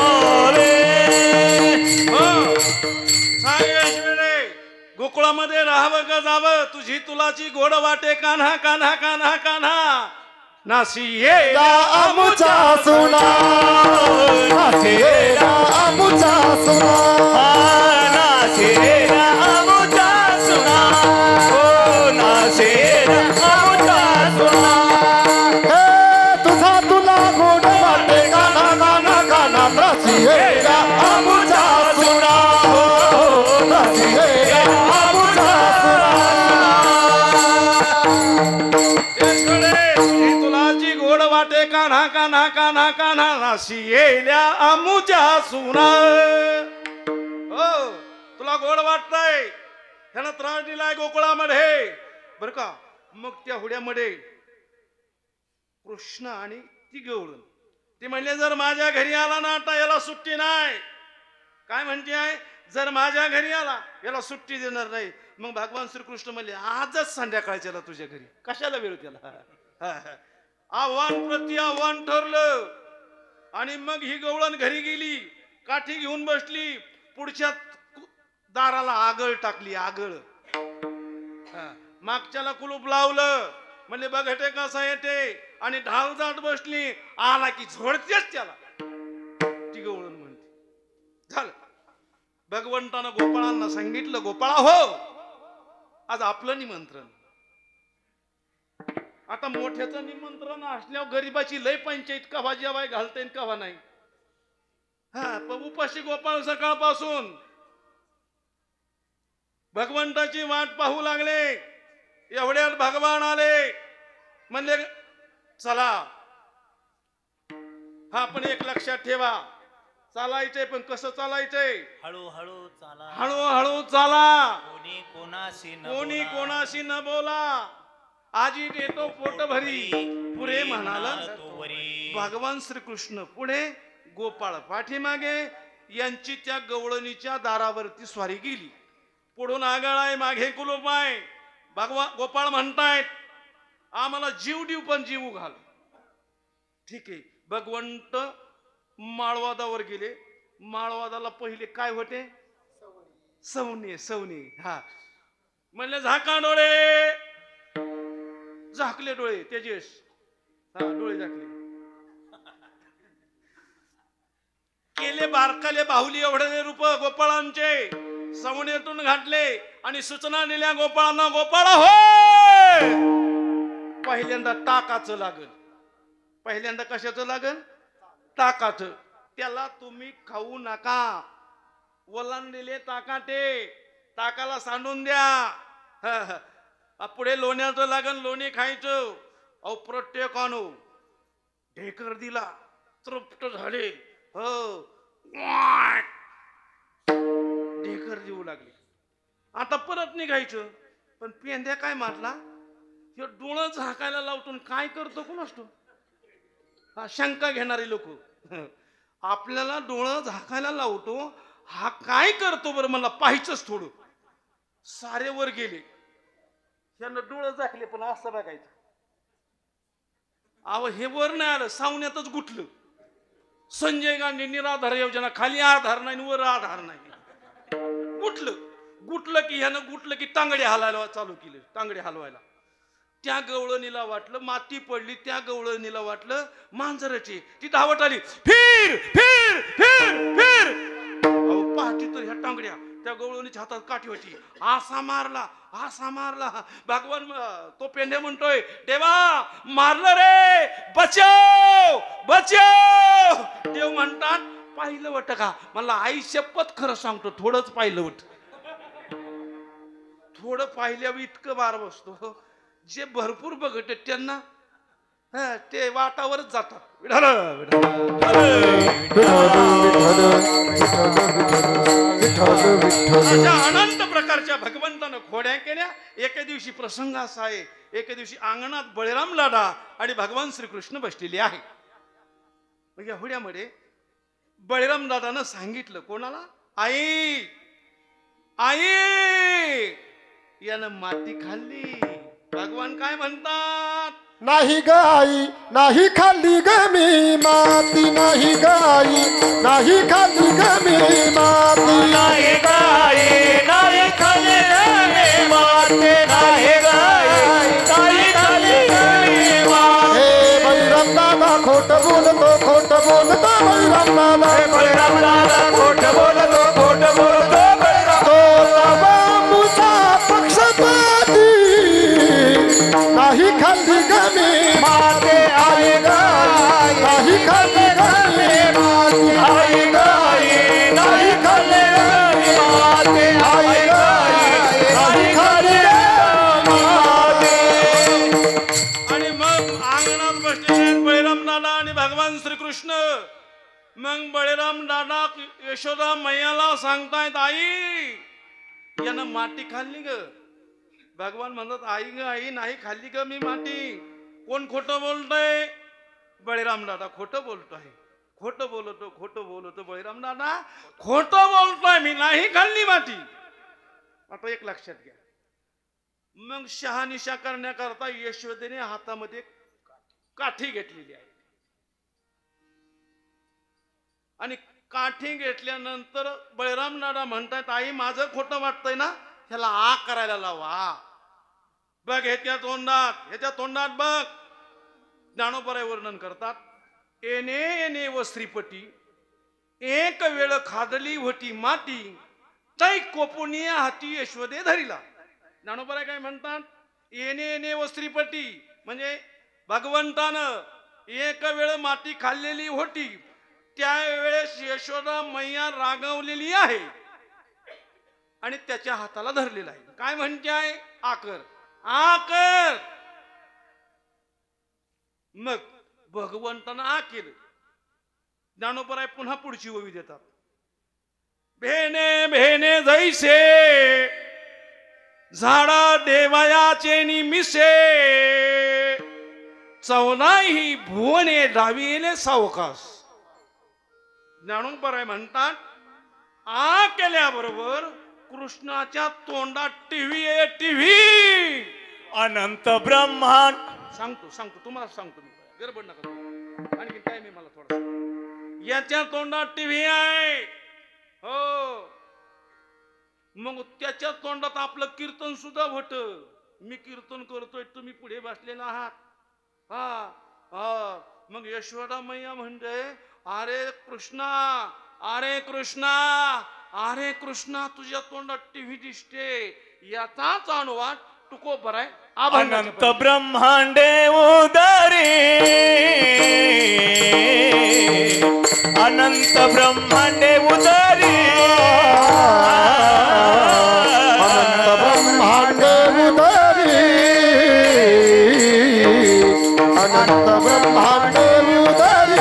सांग यशोदे, गोकुळामध्ये राहावं का जावं? तुझी तुलाची गोड वाटे कान्हा कान्हा कान्हा कान्हा. नासी ये आमुचा सुना, नाचेला आमुचा सुना, नाचेला आमुचा सुना, ओ नाचेला आमुचा सुना. हे तुझा तुला गोड वाटे काना काना काना, नाचेला आमुचा सुना, हो नाचेला आमुचा यशोदे, तुझी तुलाची गोड वाटे कान्हा कान्हा कान्हा कान्हा. नासी येल्या आमुच्या सुना. हो, तुला गोड वाटतंय, ह्यानं त्रास दिलाय गोकुळामध्ये बर का. मग त्या हुड्यामध्ये कृष्ण आणि ती गवळण ते म्हणले, जर माझ्या घरी आला ना आता याला सुट्टी नाही. काय म्हणते आहे, जर माझ्या घरी आला याला सुट्टी देणार नाही. मग भगवान श्रीकृष्ण म्हणले, आजच संध्याकाळच्याला तुझ्या घरी, कशाला वेळ त्याला. आव्हान प्रति आव्हान ठरलं. आणि मग ही गवळण घरी गेली, काठी घेऊन बसली, पुढच्या दाराला आगळ टाकली, आगळ. मागच्याला कुलूप लावलं, म्हणले बघटे कसा येते, आणि ढाल जात बसली, आला की झोडतेच त्याला. ती गवळण म्हणते, झालं. भगवंतानं गोपाळांना सांगितलं, गोपाळा हो, आज आपलं निमंत्रण. आता मोठ्याचं निमंत्रण असल्यावर गरीबाची लय पंचायत, कवा जेवाय घालते कवा नाही. हा, पण उपाशी गोपाळ सकाळपासून भगवंताची वाट पाहू लागले. एवढ्यात भगवान आले, म्हणले चला. हा, पण एक लक्षात ठेवा, चालायचंय पण कसं चालायचंय? हळूहळू चाला. हळूहळू चाला. कोणी कोणाशी न कोणी बोला. कोणाशी न बोला. आजी देतो पोट भरी पुढे म्हणाला तो वरी. भगवान श्रीकृष्ण पुढे, गोपाळ पाठीमागे. यांची त्या गवळणीच्या दारावरती स्वारी गेली. पुढून आगळ आहे, मागे कुलूप आहे. भगवान गोपाळ म्हणतायत आम्हाला जीव देऊ पण जीव घाल. ठीक आहे. भगवंत माळवादावर गेले. माळवादाला पहिले काय होते? सवनी. सवनी हा म्हणले झाका डोळे. झाकले डोळे. तेजस हा डोळे झाकले. केले बारकाले बाहुली एवढे रूप गोपाळांचे. सवनेतून घातले आणि सूचना दिल्या गोपाळांना. गोपाळ हो, पहिल्यांदा टाकाचं लागल. पहिल्यांदा कशाचं लागल? ताकाचं. त्याला तुम्ही खाऊ नका. ओलांडलेले ताकाटे ताकाला सांडून द्या. पुढे लोण्याचं लागन, लोणी खायचं. अहो प्रत्येकानो ढेकर दिला, तृप्त झाले. हो ढेकर देऊ लागले. आता परत निघायचं. पण पेंद्या काय मारला? हे डोळं झाकायला लावतो काय करतो कोण असतो? हा शंका घेणारे लोक. आपल्याला डोळं झाकायला लावतो, हा काय करतो बरं मला पाहायचंच थोडं. सारे वर गेले. यांना डोळं झाकले पण असं बघायचं. अहो हे वर नाही आलं, सावण्यातच गुटलं. संजय गांधी निराधार योजना, खाली आधार नाही वर आधार नाही. गुटलं की ह्यानं गुटलं की टांगडे हलायला चालू केले. टांगडे हलवायला. त्या गवळणीला वाटलं माती पडली. त्या गवळणीला वाटलं मांजराची. ती धावत आली. फिर फिर फिर फिर. अहो पहाटी तर ह्या टांगड्या त्या गवळणीच्या हातात काठी होती. आसा मारला, आसा मारला. भगवान तो पेंढे म्हणतोय देवा मारलं रे, बचाव बचाव. देव म्हणतात पाहिलं वट का? मला आई शपथ खरं सांगतो थोडंच पाहिलं वट. थोडं पाहिल्यावर इतकं बार बसतो. जे भरपूर बघत त्यांना ते वाटावरच जातात. अशा अनंत प्रकारच्या भगवंतानं खोड्या केल्या. एके दिवशी प्रसंग असा आहे. एके दिवशी अंगणात बळीराम लाडा आणि भगवान श्रीकृष्ण बसलेले आहे. या होड्यामध्ये बळीराम दादानं सांगितलं कोणाला? आई आई यानं माती खाल्ली. भगवान काय म्हणतात? नाही ग आई नाही खाल्ली ग मी माती. नाही ग आई नाही खाल्ली ग मी माती. नाही गाई नाही खाल्ली रे माते. नाही गाई नाही खाल्ली रे माते. हे बळीराम दादा खोट बोलतो, खोट बोलतो बळीराम दादा. बळीराम दादा खोट बोलतो, खोट बोलतो बळीराम. तो तवा मुसा पक्षपाती. नाही खाल्ली ग मी माते आई गाई नाही खाल्ली ग मी माती. आई गाई नाही खाल्ली रे माते. आई गाई नाही खाल्ली रे माते. आणि मग अंगणात बसलेले बळीराम दादा आणि भगवान श्रीकृष्ण. मग बळीराम दादा यशोदा मैयाला सांगतायत आई यानं माती खाल्ली ग. भगवान म्हणतात आई ग आई नाही खाल्ली ग मी माती. कोण खोटं बोलतोय? बळीराम दादा खोटं बोलतोय. खोटं बोलतो बळीराम दादा खोटं बोलतोय. मी नाही खाल्ली माती. आता एक लक्षात घ्या. मग शहानिशा करण्याकरता यशोदेने हातामध्ये काठी घेतलेली आहे. आणि काठी घेतल्यानंतर बळीराम दादा म्हणतायत आई माझं खोटं वाटतंय ना, ह्याला आ करायला लावा. बघ ह्याच्या तोंडात बघ. ज्ञानोबराय वर्णन करतात. येणे येणे व श्रीपटी एक वेळ खादली होती माती. तै कोपुनिया हाती यशोदे धरिला. ज्ञानोबराय काय म्हणतात? येणे येणे व श्रीपटी म्हणजे भगवंतानं एक वेळ माती खाल्लेली होती. त्यावेळेस यशोदा मैया रागवलेली आहे आणि त्याच्या हाताला धरलेला आहे. काय म्हणते आहे? आकर आकर. मग भगवंतानं आ केलं. ज्ञानोबराय पुन्हा पुढची ओवी देतात. भेने भेने जैसे झाडा देवायाचे निमिसे चौदाही भुवने डावीले सावकाश. ज्ञानोबराय म्हणतात आ केल्याबरोबर कृष्णाच्या तोंडात टीव्ही आहे टीव्ही. अनंत ब्रह्मांड. सांगतो तुम्हाला सांगतो मी, गडबड नका करू. आणखी काय मी मला थोडं, याच्या तोंडात टीव्ही आहे. हो, मग त्याच्या तोंडात आपलं कीर्तन सुद्धा होत. मी कीर्तन करतोय, तुम्ही पुढे बसलेला आहात. हा हा, मग यशोदा मैया म्हणते अरे कृष्णा, अरे कृष्णा, अरे कृष्णा, तुझ्या तोंडात टीव्ही दिसते. याचाच अनुवाद तुकोबराय अनंत ब्रह्मांडे उदरी, अनंत ब्रह्मांडे उदरी, अनंत ब्रह्मांडे उदरी, अनंत ब्रह्मांडे उदरी,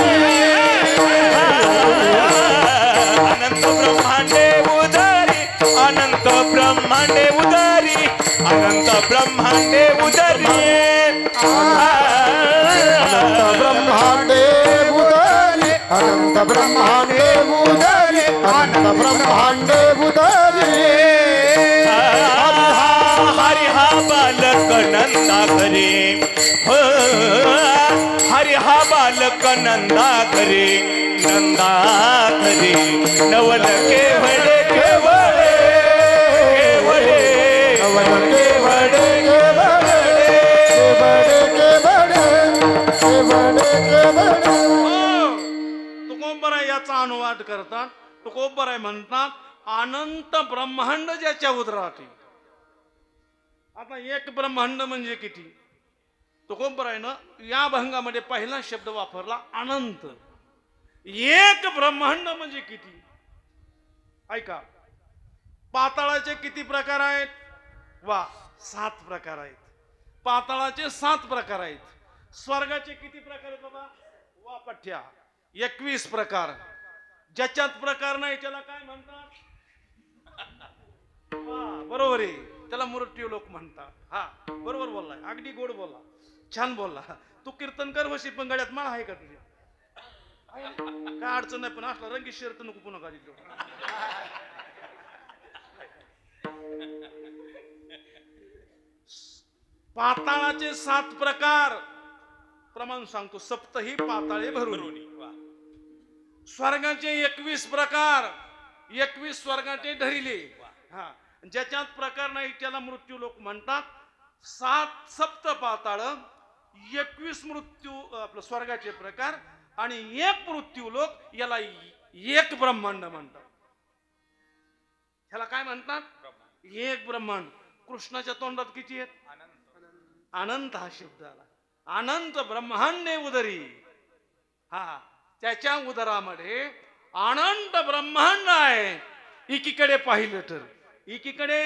अनंत ब्रह्मांडे उदरी, अनंत ब्रह्मांडे उदरी, अनंत ब्रह्मांडे उदरी, अनंत ब्रह्मांडे उदरी, अनंत ब्रह्मांडे उदरी, अनंत ब्रह्मांडे उदरी. हरि हा बालक नंदा घरे, हो हरि हा बालक नंदा घरे, नंदा घरे नवल केवळे केवळे केवळे नवल केवळे केवळे केवळे केवळे. तुकोबराय याचा अनुवाद करतात. तुकोबराय म्हणतात अनंत ब्रह्मांड ज्याच्या उदरात. आता एक ब्रह्मांड म्हणजे किती? तुकोबरायनं या भंगामध्ये पहिला शब्द वापरला अनंत. एक ब्रह्मांड म्हणजे किती? ऐका, पाताळाचे किती प्रकार आहेत? वा, 7 प्रकार आहेत. पाताळाचे 7 प्रकार आहेत. स्वर्गाचे किती प्रकार आहेत बाबा? वा पठ्या, 21 प्रकार. ज्याच्यात प्रकार नाही त्याला काय म्हणतात? बरोबर आहे, त्याला मृत्यू लोक म्हणतात. हा बरोबर बोललाय, अगदी गोड बोलला, छान बोलला. तू कीर्तनकर होशी, पण गळ्यात माळ आहे का तुझ्या? काय अडचण नाही, पण असला रंगीत शर्ट नको पुन्हा गाडी. पाताळाचे 7 प्रकार प्रमाण सांगतो. सप्तही पाताळे भरून. स्वर्गाचे 21 प्रकार, 21 स्वर्गाचे धरिले. हा, ज्याच्यात प्रकार नाही त्याला मृत्यू लोक म्हणतात. 7 सप्त पाताळ, 21 मृत्यू आपलं स्वर्गाचे प्रकार आणि 1 मृत्यू लोक, याला 1 ब्रह्मांड म्हणतात. ह्याला काय म्हणतात? 1 ब्रह्मांड. कृष्णाच्या तोंडात किती आहेत? अनंत हा शब्द आला. अनंत ब्रह्मांडे उदरी. हा, त्याच्या उदरामध्ये अनंत ब्रह्मांड आहे. एकीकडे पाहिलं तर एकीकडे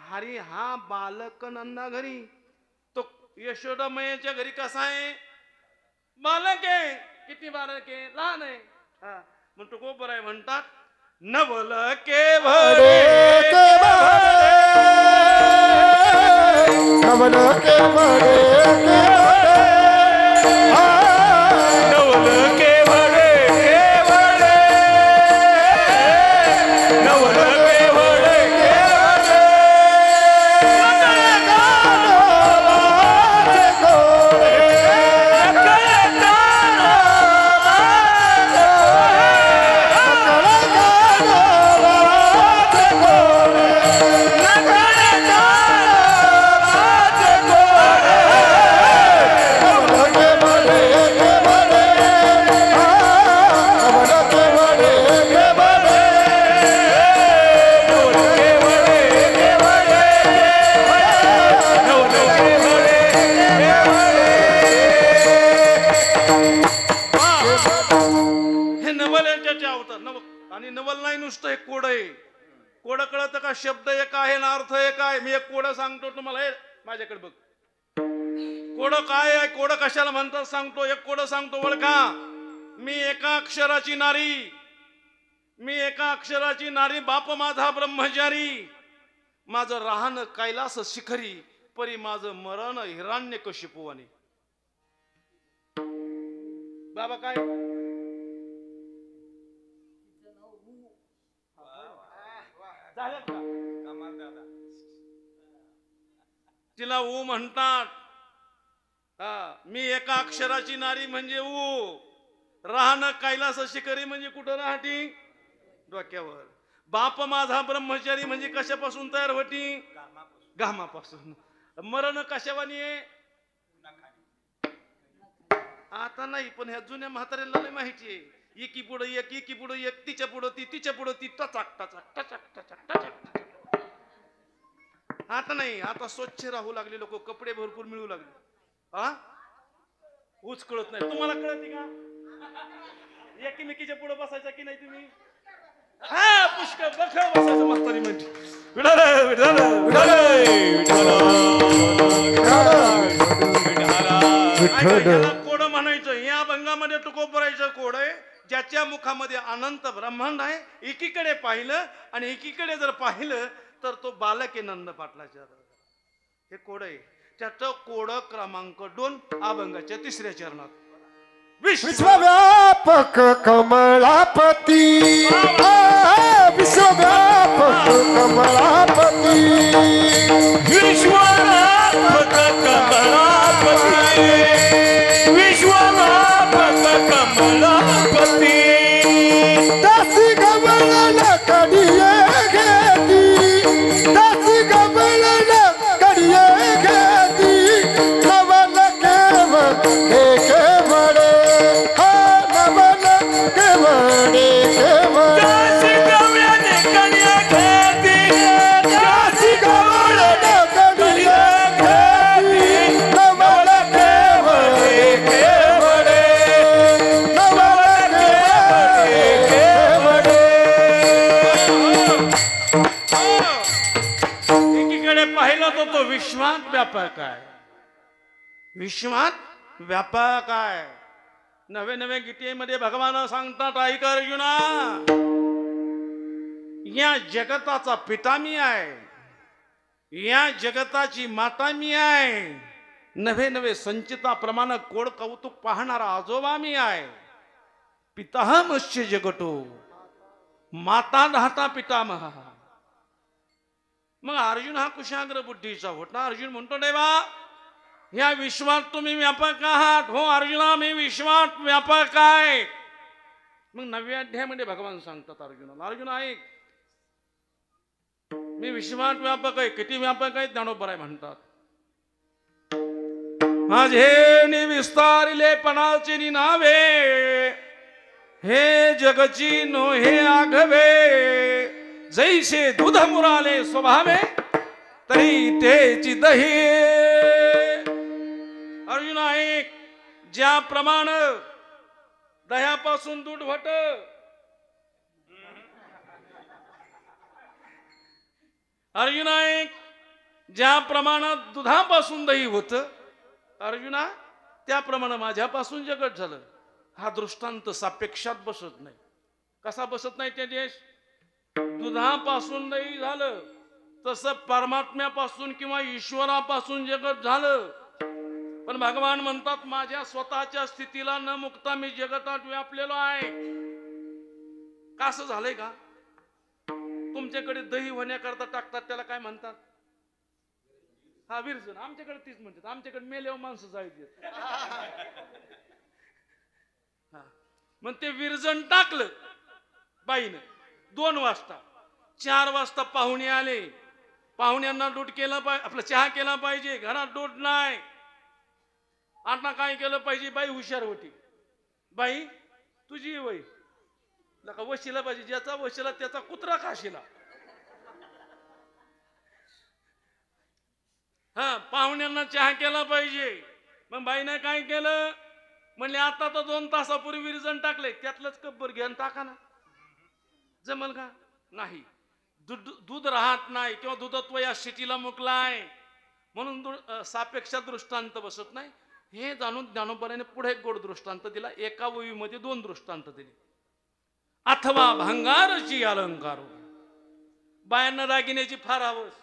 हरी हा बालक नंदा घरी, तो यशोदा मैयाच्या घरी कसा आहे? बालक आहे. किती बालक आहे? लहान आहे. हा, मग तुकोबराय म्हणतात नवल केवळे नवल केवळे नवल केवळे केवळे नवल केवळे केवळे आणि नवल नाही नुसतं एक कोड आहे. कोड कळत का? शब्द एक आहे ना अर्थ एक आहे. मी एक कोड सांगतो तुम्हाला, हे माझ्याकडे बघ. कोड काय आहे, कोड कशाला म्हणतात सांगतो. एक कोड सांगतो ओळखा. मी एका अक्षराची नारी, मी एका अक्षराची नारी, बाप माझा ब्रह्मचारी, माझं राहणं कैलास शिखरी, परी माझं मरण हिरण्य कशिपुवानी. बाबा काय झालं का? तिला ऊ म्हणतात. मी एका अक्षराची नारी म्हणजे ऊ, राहणं कैलास शिखरी म्हणजे कुठं राहती? डोक्यावर. बाप माझा ब्रह्मचारी म्हणजे कशापासून तयार होती? घामापासून. मरण कशावानी आहे? आता नाही, पण ह्या जुन्या म्हाताऱ्याला नाही माहिती आहे. एकी पुढे एक, एकी पुढे एक, तिच्या पुढे ती, तिच्या पुढे ती, टचाक टचाक टचाक टचाक टचाक. आता नाही, आता स्वच्छ राहू लागले लोक, कपडे भरपूर मिळू लागले. हा ऊच कळत नाही. तुम्हाला कळते का? एकमेकीच्या पुढे बसायचा की नाही तुम्ही? हा पुष्कळ बखळ बसायचं म्हातारी म्हणजे. विठाल विठाल विठाल कोड म्हणायचं. या अभंगामध्ये तुकोबरायचं कोड आहे, ज्याच्या मुखामध्ये अनंत ब्रह्मांड आहे. एकीकडे पाहिलं आणि एकीकडे जर पाहिलं तर तो बालक आहे नंद पाटलाच्या. हे कोड आहे. त्याचं कोड क्रमांक 2 अभंगाच्या 3ऱ्या चरणात. विश्वव्यापक कमलापती, विश्वव्यापक कमलापती, विश्वव्यापक कमलापती, विश्वव्यापक कमलापती. दासी गवळण कडिये घेती, दासी गवळण कडिये घेती, नवल केवळ हे केवळे, हा नवल केवळे केवळे. दासी गवळण कडिये घेती, दासी गवळण कडिये घेती, नवल केवळे केवळे, नवल केवळे एकीकडे पाहिलं तर तो विश्वात व्यापक आहे. विश्वात व्यापक आहे. नवे नवे गीतेमध्ये भगवान सांगतात, ऐक अर्जुना, या जगताचा पिता मी आहे, या जगताची माता मी आहे, नवे नवे संचिताप्रमाणे कोड कौतुक पाहणारा आजोबा मी आहे. पिता मत्स्य जगतो, माता धाता पितामह. मग अर्जुन हा कुशाग्र बुद्धीचा होता. अर्जुन म्हणतो, देवा या विश्वात तुम्ही व्यापक आहात. हो अर्जुना, मी विश्वात व्यापक आहे. मग 9व्या अध्यायामध्ये भगवान सांगतात अर्जुनाला, अर्जुन ऐक, मी विश्वात व्यापक आहे. किती व्यापक आहे? ज्ञानोबराय म्हणतात, माझे विस्तारिले पणाची नावे, हे जगची नो हे आघवे, जैसे दूध मुराले स्वभावे, तरी तेची दही. अर्जुन ऐक, ज्याप्रमाणे दह्यापासून दूध होत, अर्जुन ऐक, ज्याप्रमाणे दुधापासून दही होत अर्जुना, त्याप्रमाणे माझ्यापासून जगत झालं. हा दृष्टांत सापेक्षात बसत नाही. कसा बसत नाही? त्या देश दुधापासून दही झालं, तसं परमात्म्यापासून किंवा ईश्वरापासून जगत झालं. पण भगवान म्हणतात, माझ्या स्वतःच्या स्थितीला न मुक्ता मी जगतात व्यापलेलो आहे. का असं झालंय का? तुमच्याकडे दही होण्याकरता टाकतात, त्याला काय म्हणतात? हा विरजन. आमच्याकडे तीच म्हणतात. आमच्याकडे मेल्यावर माणसं जायची. मग ते विरजन टाकलं बाईनं 2 वाजता. 4 वाजता पाहुणे आले. पाहुण्यांना दूध केलं पाहिजे, आपला चहा केला पाहिजे. घरात दूध नाही. आता काय केलं पाहिजे? बाई हुशार होती. बाई तुझी वय लका वशिला पाहिजे, ज्याचा वशिला त्याचा कुत्रा खाशीला. हा, पाहुण्यांना चहा केला पाहिजे. मग बाईने काय केलं? म्हणले, आता तर 2 तासापूर्वी विरजण टाकले, त्यातलंच कब्बर घेऊन टाका ना. जमल का? नाही. दूध राहत नाही किंवा दुधत्व या शिटीला मुकलाय, म्हणून सापेक्ष दृष्टांत बसत नाही. हे जाणून ज्ञानोबाने पुढे एक गोड दृष्टांत दिला. एका ओवीमध्ये 2 दृष्टांत दिले. अथवा भंगारची अलंकार, बायांना दागिन्याची फार हवस.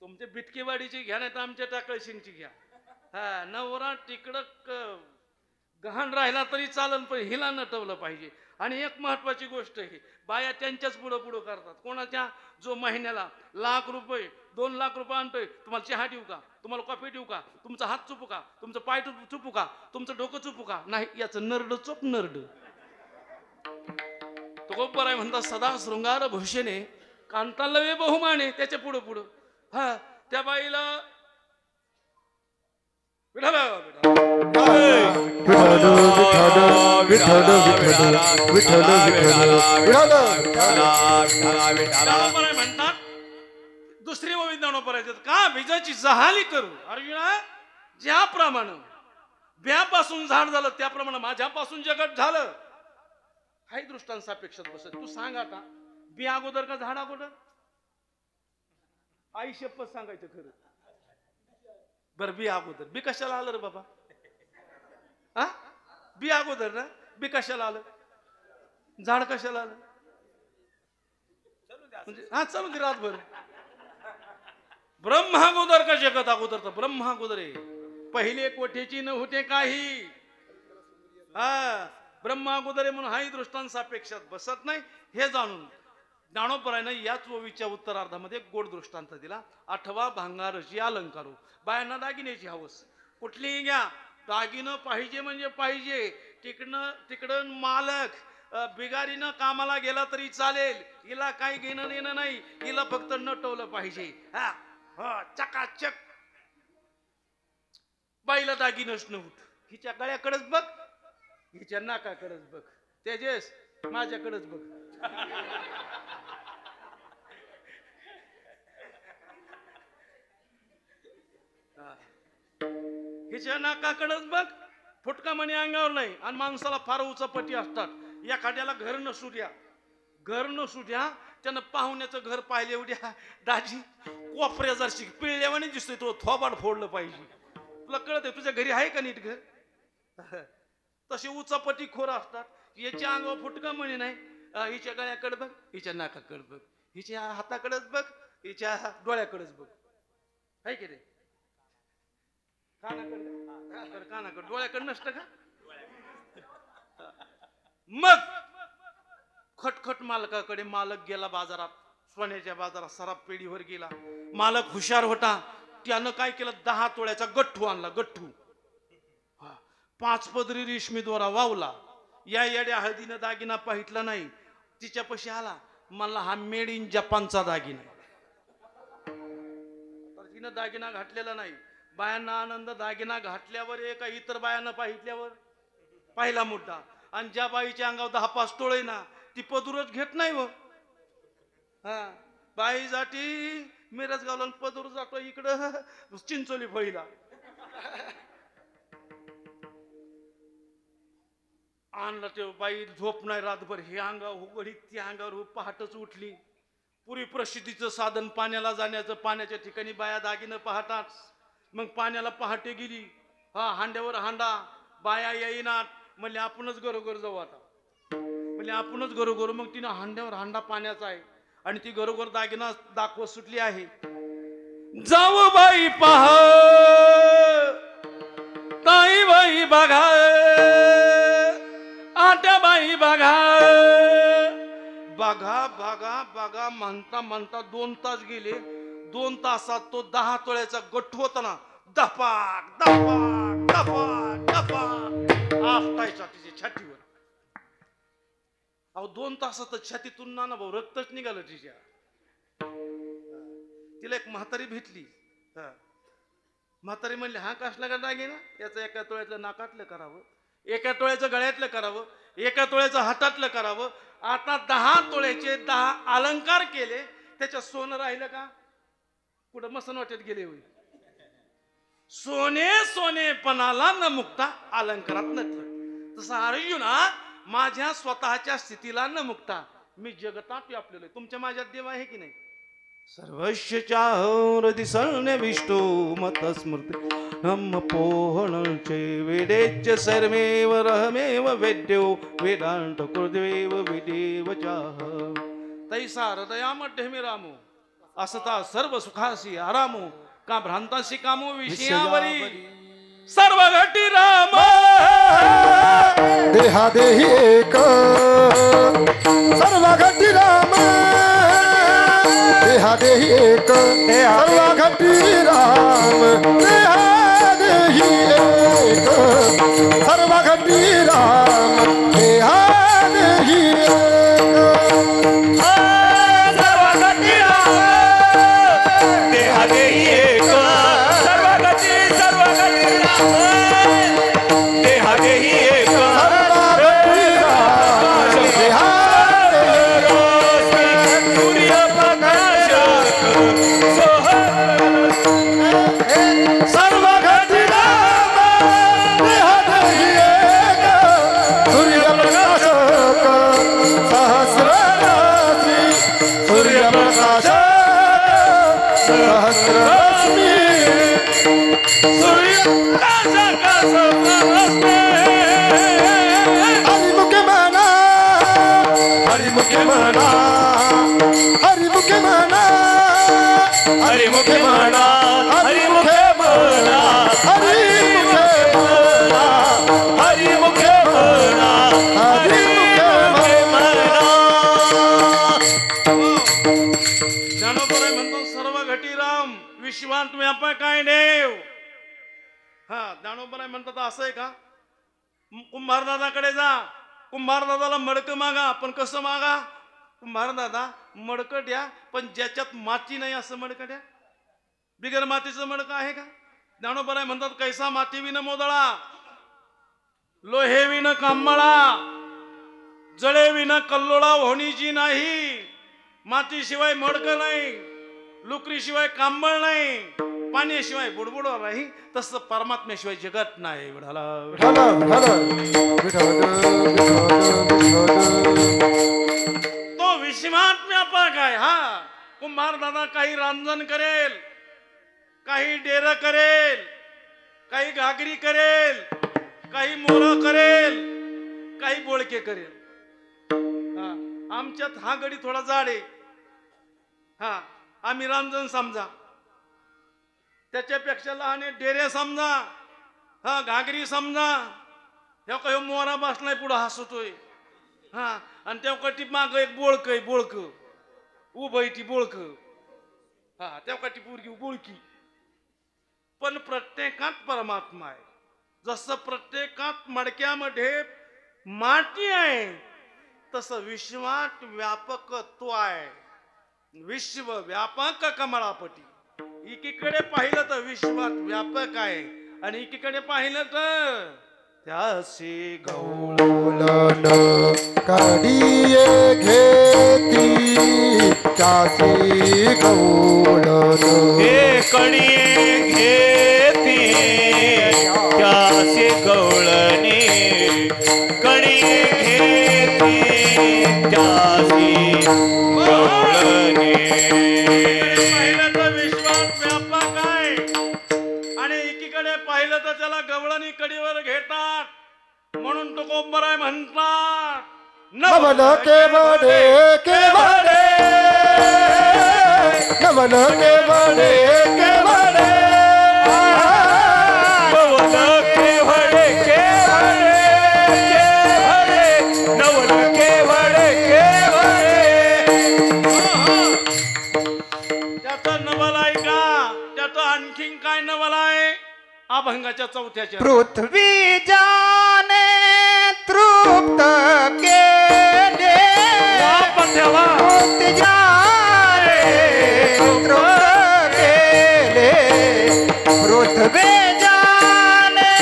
तुमच्या बिटकेवाडीची घ्या नाही तर आमच्या टाकळशिंगची घ्या. हा, नवरा तिकडं गहाण राहिला तरी चालन, पण हिला नटवलं पाहिजे. आणि एक महत्वाची गोष्ट आहे, बाया त्यांच्याच पुढं पुढं करतात. कोणाच्या जो महिन्याला ₹1,00,000 ₹2,00,000 आणतोय, तुम्हाला चहा देऊ का, तुम्हाला कॉफी देऊ का, तुमचा हात चुपू का, तुमचं पाय चुपू का, तुमचं डोकं चुपू का, नाही याचं नरड चोप नरड. तो गोबर आहे म्हणतात सदा शृंगार भूषणे कांतालवे बहुमाने. त्याच्या पुढं पुढं हा त्या बाईला विठाला म्हणतात. दुसरी ओवी ज्ञानोबा का विजाची जहाली करू अर्जुना, ज्याप्रमाणे ब्यापासून झाड झालं त्याप्रमाणे माझ्यापासून जगत झालं. हाही दृष्टांत सापेक्षात बसत. तू सांग आता, बी अगोदर का झाड अगोदर? आई शपथ सांगायचं खरं. बर बी अगोदर. बी कशाला आलं रे बाबा? हा, बी अगोदर ना. बी कशाला आलं? झाड कशाला आलं? म्हणजे हा चालू दे रातभर. ब्रह्म अगोदर का जगत अगोदर? तर ब्रह्म अगोदर आहे. पहिले कोठेची न होते काही. हा, ब्रह्म अगोदर आहे म्हणून हाही दृष्टांत सापेक्षात बसत नाही. हे जाणून ज्ञानोबरायनं याच ओवीच्या उत्तरार्धामध्ये गोड दृष्टांत दिला. अथवा भांगारची अलंकारू, बायांना दागिन्याची हवस. कुठलीही घ्या, दागिनं पाहिजे म्हणजे पाहिजे. तिकडं मालक बिगारीनं कामाला गेला तरी चालेल, हिला काही घेणं देणं नाही. हिला फक्त नटवलं पाहिजे. हा हा, चकाचक. बाईला दागिनच नव्हत. हिच्या गळ्याकडेच बघ, हिच्या नाकाकडेच बघ. तेजेस माझ्याकडेच बघ. हिच्या नाकाकडेच बघ. फुटका म्हणे अंगावर नाही. आणि माणसाला फार उचापटी असतात. या खाट्याला घर नसू द्या, घर नसू द्या. त्यानं पाहुण्याचं घर पाहिले उद्या दाजी कोपऱ्या जरशी पिळल्यावाने दिसतोय, तो थोबाड फोडलं पाहिजे. तुला कळत आहे तुझ्या घरी आहे का नीट घर? तसे उचापटी खोर असतात. याच्या अंगावर फुटका म्हणे नाही. हिच्या गळ्याकडे बघ, हिच्या नाकाकडे बघ, हिच्या हाताकडेच बघ, हिच्या डोळ्याकडेच बघ. आहे की रे? कानाकडे डोळ्याकडे नसतं का? मग खटखट मालकाकडे. मालक गेला बाजारात, सोन्याच्या बाजारात, सराफ पेढीवर गेला. मालक हुशार होता. त्यानं काय केलं, 10 तोळ्याचा गठ्ठू आणला. गठ्ठू 5 पदरी रेशमी दोरा वावला. या येड्या हळदीनं दागिना पाहितला नाही. तिच्यापाशी आला, मला हा मेड इन जपानचा दागिना. तर तिनं दागिना घातलेला नाही. बायांना आनंद, दागिना घातल्यावर एका इतर बायांना पाहितल्यावर पहिला मुद्दा. आणि ज्या बाईच्या अंगावर 10-5 तोळे ना, ती पदूरच घेत नाही. व हा, बाई जाती मिरज गावला, पदूर जातो इकडं चिंचोली फळीला. आणला ते बाई झोप नाही रातभर. हे अंगावर उघडीत, ती अंगावर पहाटच उठली. पुरी प्रसिद्धीचं साधन पाण्याला जाण्याचं. पाण्याच्या ठिकाणी बाया दागिनं पाहतात. मग पाण्याला पहाटे गेली. हा, हांड्यावर हांडा, बाया येईनात. म्हणले आपणच घरोघर जाऊ आता. म्हणले आपणच घरोघर. मग तिनं हांड्यावर हांडा पाण्याचा आहे आणि ती घरोघर दागिना दाखवत सुटली आहे. जाऊ बाई पहा, ताई बाई बघा, आट्या बाई बघा. बघा बघा बघा म्हणता म्हणता 2 तास गेले. 2 तासात तो 10 तोळ्याचा गठ्ठू होता ना, धपाक धपाक धपाक धपाक आपटायचा तिच्या छातीवर. अहो 2 तासात छातीतून ना भाऊ रक्तच निघालं तिच्या. तिला एक म्हातारी भेटली. म्हातारी म्हणली, हा कसला का दागिना? याचं 1 तोळ्याचं नाकातलं करावं, 1 तोळ्याचं गळ्यातलं करावं, 1 तोळ्याचं हातातलं करावं. आता 10 तोळ्याचे 10 अलंकार केले. त्याच्यात सोनं राहिलं का? पुढं मसन वाटत गेले होई. सोने सोनेपणाला न मुक्ता अलंकारात नटलं. तसं अर्जुना, माझ्या स्वतःच्या स्थितीला न मुक्ता मी जगतात व्यापलेलो. तुमच्या माझ्यात देव आहे की नाही? सर्वस्य चाहृदि सर्वने विष्णु मत स्मृती हम पोहणचे वेदेच सर्वेव रहमेव वेद्यो वेदांत कृदेव विदेव चाह तैसा हृदयामध्ये मी रामू असता सर्व सुखासी आरामू का भ्रांतासी कामू विषयावरी सर्व घटी राम देहा देही एक सर्व घटी राम देहा देही एक सर्व घटी राम देहा देही एक सर्व घटी राम देहा देही विश्वांत व्यापक काय देव हा ज्ञानोबराय म्हणतात असं आहे का कुंभारदादाकडे जा कुंभारदादाला मडकं मागा पण कसं मागा कुंभारदादा मडकं द्या पण ज्याच्यात माती नाही असं मडकं द्या बिगर मातीचं मडकं आहे का ज्ञानोबराय म्हणतात कैसा माती विन मोदळा लोहे विन कांबळा जळे विन कल्लोळा होणीची नाही मातीशिवाय मडकं नाही लुकरीशिवाय कांबळ नाही पाण्याशिवाय बुडबुड नाही तसं परमात्म्याशिवाय जगत नाही तो विश्वात व्यापक आहे हा कुंभार दादा काही रांजण करेल काही डेर करेल काही घागरी करेल काही मोर करेल काही बोळके करेल आमच्यात हा गडी थोडा जाड आहे हा आम्ही रांजण समजा त्याच्यापेक्षा लहान डेरे समजा हा घागरी समजा ह्या काही मोरा बसलाय पुढं हसतोय हा आणि त्या कटी माग एक बोळक आहे बोळक उभय ती बोळक हा त्या कटी पोरगी बोळकी पण प्रत्येकात परमात्मा आहे जसं प्रत्येकात मडक्यामध्ये माती आहे तसं विश्वात व्यापकत्व आहे विश्व व्यापक कमळापटी एकीकडे पाहिलं तर विश्वात व्यापक आहे आणि एकीकडे पाहिलं तर त्याशी गौलन काढिये घेती त्यासी गौलन हे कणिये घेती त्यासी गवळणी कणिये घेती त्यासी गवळणी पाहिलं तर विश्वात व्यापक आहे आणि एकीकडे पाहिलं तर त्याला गवळणी कडीवर घेतात म्हणून तो कोंबराय म्हणतात नवल केवडे केवडे नवल केवडे केवडे नवल केवडे केवडे केवडे नवल केवडे केवडे त्याचं नवल आहे का त्याचं आणखीन काय नवल आहे अभंगाच्या चौथ्याच्या पृथ्वी जाने तृप्त केले तृप्त जाने तृप्त केले पृथ्वी जाने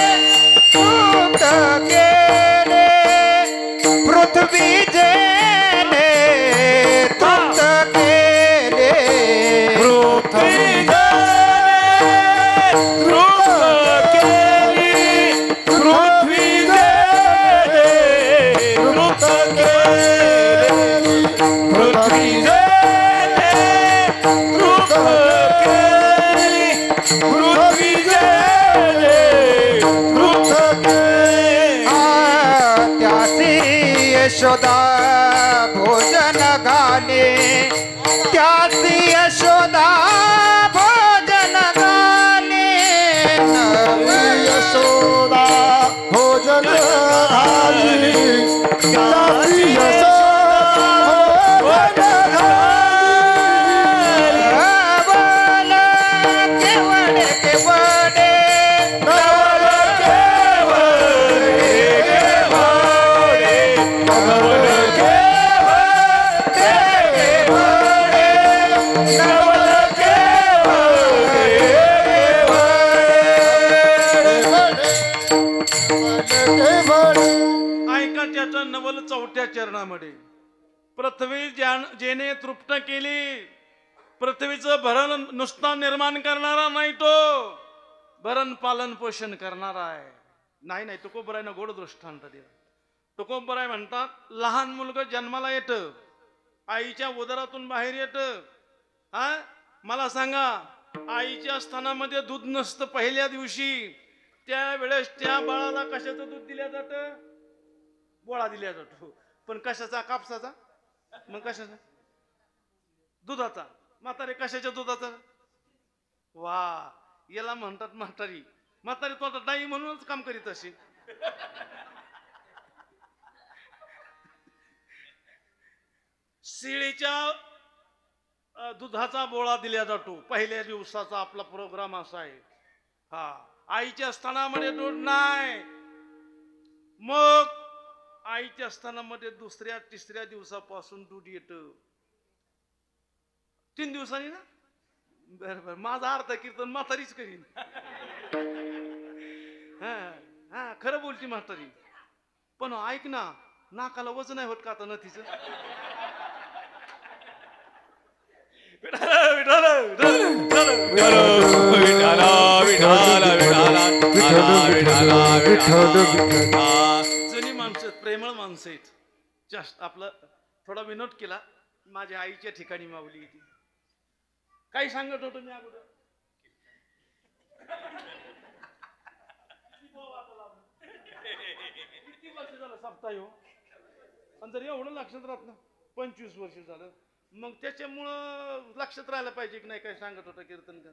तृप्त केले पृथ्वी जेने तृप्त केले पृथ्वी पृथ्वी म्हटलं नवल चौथ्या चरणामध्ये पृथ्वी जेने तृप्त केली. पृथ्वीचं भरण नुसता निर्माण करणारा नाही, तो भरण पालन पोषण करणारा आहे. नाही तुकोबरायनं गोड दृष्टांत दिला. तुकोबराय म्हणतात लहान मुलगा जन्माला येतं, आईच्या उदरातून बाहेर येतं. मला सांगा, आईच्या स्थानामध्ये दूध नसतं पहिल्या दिवशी, त्यावेळेस त्या बाळाला कशाचं दूध दिल्या जातं? बोळा दिल्या जातो. पण कशाचा? कापसाचा. मग कशाचा? दुधाचा. म्हातारे कशाच्या दुधाचा? वा, याला म्हणतात म्हातारी. म्हातारी तो आता दाई म्हणूनच काम करीत असे. शेळीच्या दुधाचा बोळा दिला जातो. पहिल्या दिवसाचा आपला प्रोग्राम असा आहे. आईच्या स्थानामध्ये दूध नाही. मग आईच्या स्थानामध्ये दुसऱ्या तिसऱ्या दिवसापासून दूध येतं. 3 दिवसांनी ना. बरोबर, माझा अर्थ कीर्तन म्हातारीच करीन. खरं बोलती म्हातारी. पण ऐक ना, नाकाला वजन नाही होत का आता नथीचं? जुनी माणसं, प्रेमळ माणसं आहेत. जास्त आपलं थोडा विनोद केला. माझ्या आईच्या ठिकाणी माऊली ती काही सांगत होतो मी अगोदर. किती वर्ष झालं सप्ताह हो, आणि जर एवढं लक्षात राहत ना, 25 वर्ष झालं. मग त्याच्यामुळं लक्षात राहायला पाहिजे की नाही काय सांगत होता कीर्तन का?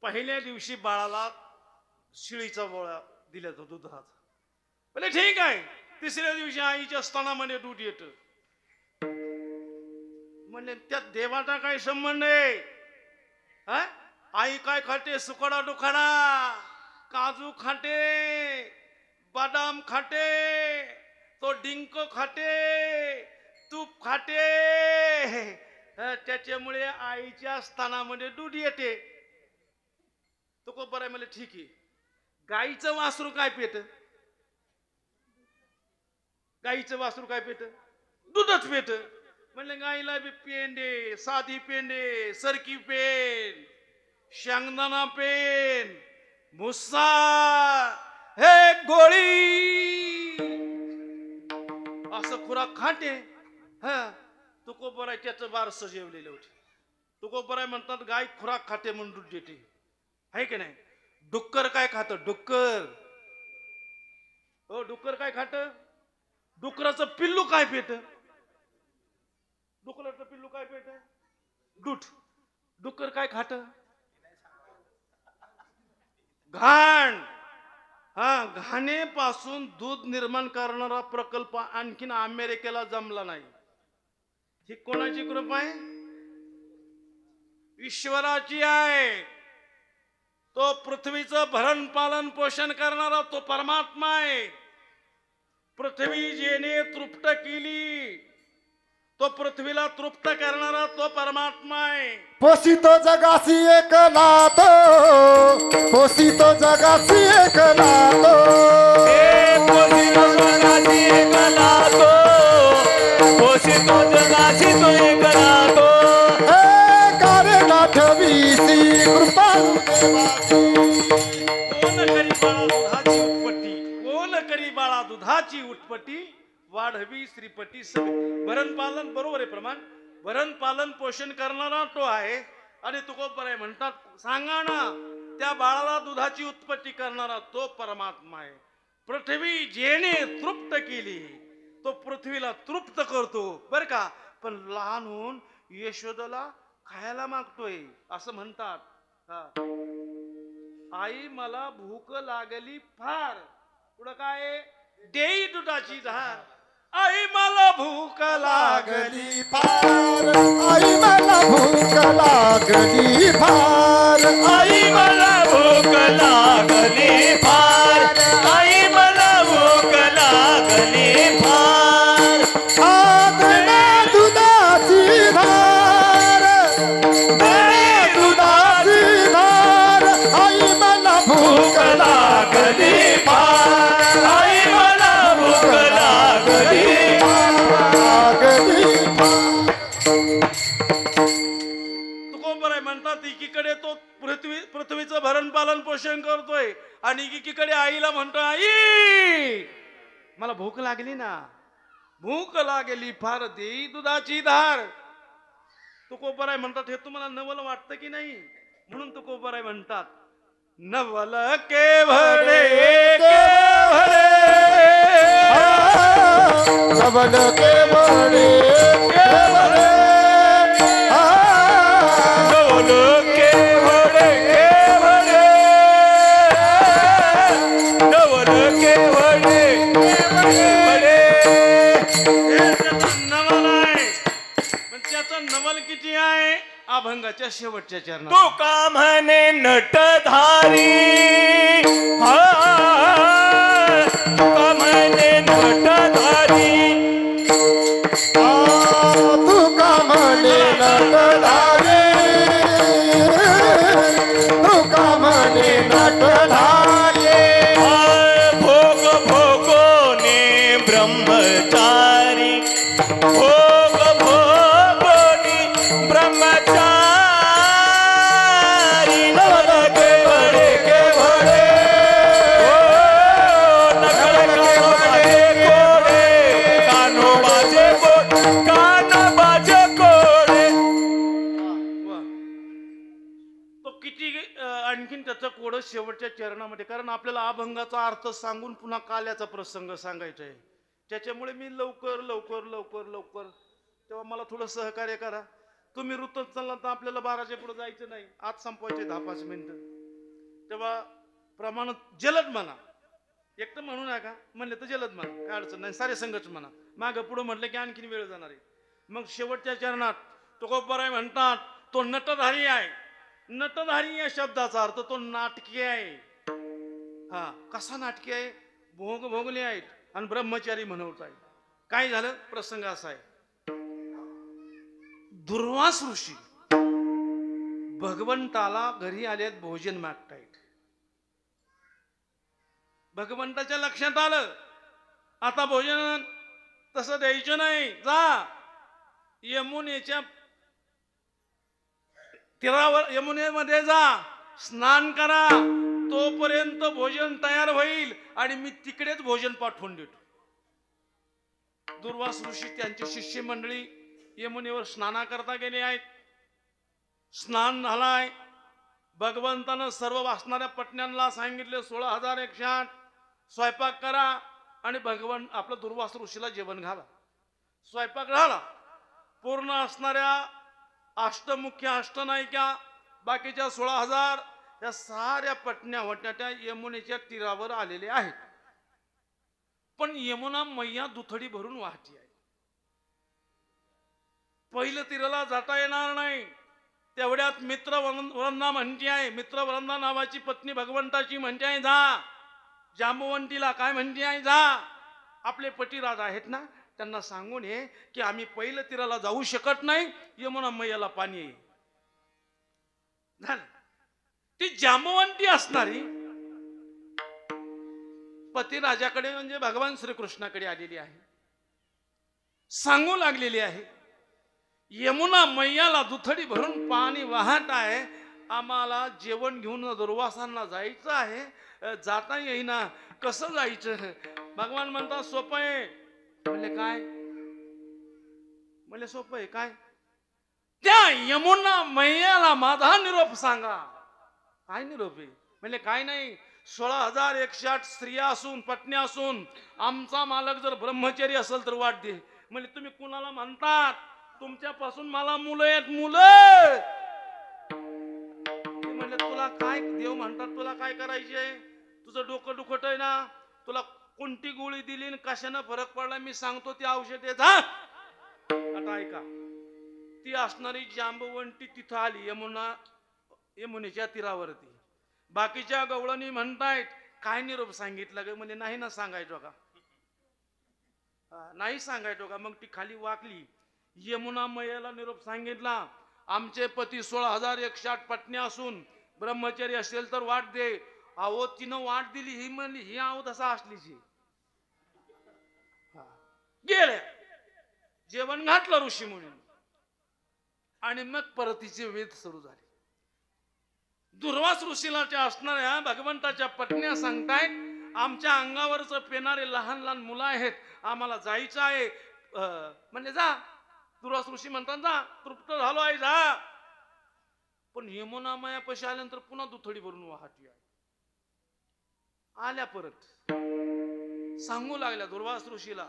पहिल्या दिवशी बाळाला शिळीचा बोळा दिला जातो दुधाचा. म्हणजे ठीक आहे. तिसऱ्या दिवशी आईच्या स्तनामध्ये दूध येत. म्हणजे त्यात देवाचा काय संबंध आहे? आई काय खाते? सुकडा दुखाडा, काजू खाते, बदाम खाते, तो डिंक खाते, तूप खाते. त्याच्यामुळे आईच्या स्थानामध्ये दूध येते. तो को बरं मला ठीक आहे. गाईचं वासरू काय पेट? गाईचं वासरू काय पेट? दूधच पेट. म्हणले गाईला बी पेंडे, साधी पेंडे, सरकी पेन, शेंगदाणा पेन, भुस्सा, हे गोळी असं खुराक खाते. तुको बराय त्याचं बारसं जेवलेलं होते. तुको बराय म्हणतात गाय खुराक खाते म्हणून दूध देते, आहे की नाही? डुक्कर काय खात? डुक्कर, हो डुक्कर काय खात? डुकराचं पिल्लू काय पेट? डुकराचं पिल्लू काय पेट? दूध. डुक्कर काय खात? घाण. घाणेपासून दूध निर्माण करणारा प्रकल्प आणखीन अमेरिकेला जमला नाही. ही कोणाची कृपा आहे? ईश्वराची आहे. तो पृथ्वीचं भरण पालन पोषण करणारा तो परमात्मा आहे. पृथ्वी जेने तृप्त केली, तो पृथ्वीला तृप्त करणारा तो परमात्मा आहे. पोषितो जगासी एक नातो, पोषितो जगासी एक नातो, पोषितो जगासी एक नातो, पोषितो जगासी तो एक नातो. कार्य नाठवीसी कृपा कोण करी बाळा दुधाची उत्पत्ती? कोण करी बाळा दुधाची उत्पत्ती? वाढवी श्रीपती सवे. भरण पालन, बरोबर आहे प्रमाण. भरण पालन पोषण करणारा तो आहे. आणि तुकोबराय म्हणतात सांगा ना, त्या बाळाला दुधाची उत्पत्ती करणारा तो परमात्मा आहे. पृथ्वी जेने तृप्त केली, तो पृथ्वीला तृप्त करतो बर का. पण लहान होऊन यशोदाला खायला मागतोय असं म्हणतात. आई मला भूक लागली फार, पुढं काय? देई दुधाची धार. आई मला भूक लागली फार, आई मला भूक लागली फार, आई मला भूक लागली फार, आई मला भूक लागली फार. आदना दुधाची धार, दुधाची अंतरात एकीकडे तो पृथ्वीचं भरण पालन पोषण करतोय आणि एकीकडे आईला म्हणतो, आई मला भूक लागली ना, भूक लागली फार देई दुधाची धार. तुकोबराय म्हणतात, हे तुम्हाला नवल वाटतं की नाही? म्हणून तुकोबराय म्हणतात, नवल केवळे केवळे नवल केवळे केवळे नवल केवळे केवळे नवल केवळे केवळे. हे त्याचं नवल आहे. पण त्याचं नवल किती आहे? अभंगाच्या शेवटच्या चरणात तू का म्हणे नटधारी, तू का म्हणे नटधारी, तू का म्हणे नटधारी, तू का म्हणे नटधारी. भोग भोगोने ब्रह्मचारी, भोग भोगोनी ब्रह्मचारी. नवल केवळे केवळे नकळ कानो बाजे कोडे, कानो बाजे कोडे. वा. तो किती आणखीन त्याचं कोड शेवटच्या चरणामध्ये, कारण आपल्याला अभंगाचा अर्थ सांगून पुन्हा काल्याचा प्रसंग सांगायचा आहे. त्याच्यामुळे मी लवकर लवकर लवकर लवकर, तेव्हा मला थोडं सहकार्य करा. तुम्ही ऋतूत चालला तर आपल्याला 12च्या पुढे जायचं नाही, आज संपवायचे 10-5 मिनिटं. तेव्हा प्रमाण जलद म्हणा, एकटं म्हणू नका, म्हणले तर जलद म्हणा, काय अडचण नाही, सारे संघच म्हणा. मागं पुढं म्हटलं की आणखीन वेळ जाणार आहे. मग शेवटच्या चरणात तुकोबराय म्हणतात, तो नटधारी आहे. नटधारी या शब्दाचा अर्थ तो नाटकी आहे. हा, कसा नाटकी आहे? भोग भोगले आहेत आणि ब्रह्मचारी म्हणवत आहे. काय झालं? प्रसंग असा आहे, दुर्वास ऋषी भगवंताला घरी आलेत, भोजन मागतायत. भगवंताच्या लक्षात आलं, आता भोजन तसं द्यायचं नाही, जा यमुनेच्या तीरावर, यमुनेमध्ये जा, स्नान करा, तोपर्यंत भोजन तयार होईल आणि मी तिकडेच भोजन पाठवून देतो. दुर्वास ऋषी त्यांची शिष्य मंडळी यमुनेवर स्नाना करता गेले आहेत. स्नान झालाय. भगवंतानं सर्व वाचणाऱ्या पत्न्यांना सांगितले 16,108 स्वयंपाक करा आणि भगवान आपलं दुर्वास ऋषीला जेवण घाला. स्वयंपाक झाला. पूर्ण असणाऱ्या अष्टमुख्य अष्टनायिका बाकीच्या 16,000 या साऱ्या पत्न्या होत्या त्या यमुनेच्या तीरावर आलेले आहेत. पण यमुना मैया दुथडी भरून वाहती आहे. पहिलं तीराला जाता येणार नाही. तेवढ्यात मित्र वृंदा म्हणती आहे, मित्र वृंदा नावाची पत्नी भगवंताची म्हणते आहे, जा जांबवंतीला काय म्हणते आहे, जा आपले पतिराज आहेत ना त्यांना सांगून ये की आम्ही पहिलं तीराला जाऊ शकत नाही, यमुना मैयाला पाणी येईल. झालं. ती जांबवंती असणारी पतिराजाकडे म्हणजे भगवान श्रीकृष्णाकडे आलेली आहे. सांगू लागलेली आहे, यमुना मैयाला दुथडी भरून पाणी वाहत आहे, आम्हाला जेवण घेऊन दुर्वासांना जायचं आहे, जाता येईना, कसं जायचं? भगवान म्हणतात सोपं आहे. म्हणले काय? म्हणले सोपं आहे. काय? त्या यमुना मैयाला माझा निरोप सांगा. काय निरोप आहे? म्हणले काय नाही, 16,108 स्त्रिया असून पत्नी असून आमचा मालक जर ब्रह्मचारी असेल तर वाट दे. म्हणजे तुम्ही कुणाला म्हणतात? तुमच्यापासून मला मुलं आहेत, मुलं. म्हणजे तुला काय देव म्हणतात, तुला काय करायचे? तुझं डोकं दुखत आहे ना, तुला कोणती गोळी दिली आणि कशाने फरक पडला मी सांगतो, ती औषध आहे. आता ऐका, ती असणारी जांबवंती तिथं आली यमुनेच्या तीरावरती. बाकीच्या गवळणी म्हणतायत काय निरोप सांगितलं ग? म्हणजे नाही ना सांगायचो का, नाही सांगायचो का? मग ती खाली वाकली, यमुना मैयाला निरोप सांगितला, आमचे पती 16,108 पत्नी असून ब्रह्मचारी असेल तर वाट दे. अहो तिनं वाट दिली, ही म्हणली ही आहो तसा असलीची. गेले, जेवण घातलं ऋषी मुनी आणि मग परतीचे वेध सुरू झाले. दुर्वास ऋषीलाच्या असणाऱ्या भगवंताच्या पत्न्या सांगतायत आमच्या अंगावरच पेणारे लहान लहान मुलं आहेत, आम्हाला जायचं आहे. म्हणजे जा. दुर्वास ऋषी म्हणतात जा, तृप्त झालो आहे जा. पण यमुना मायापाशी आल्यानंतर पुन्हा दुथडी भरून वाहती आहे. आल्या परत सांगू लागल्या दुर्वास ऋषीला,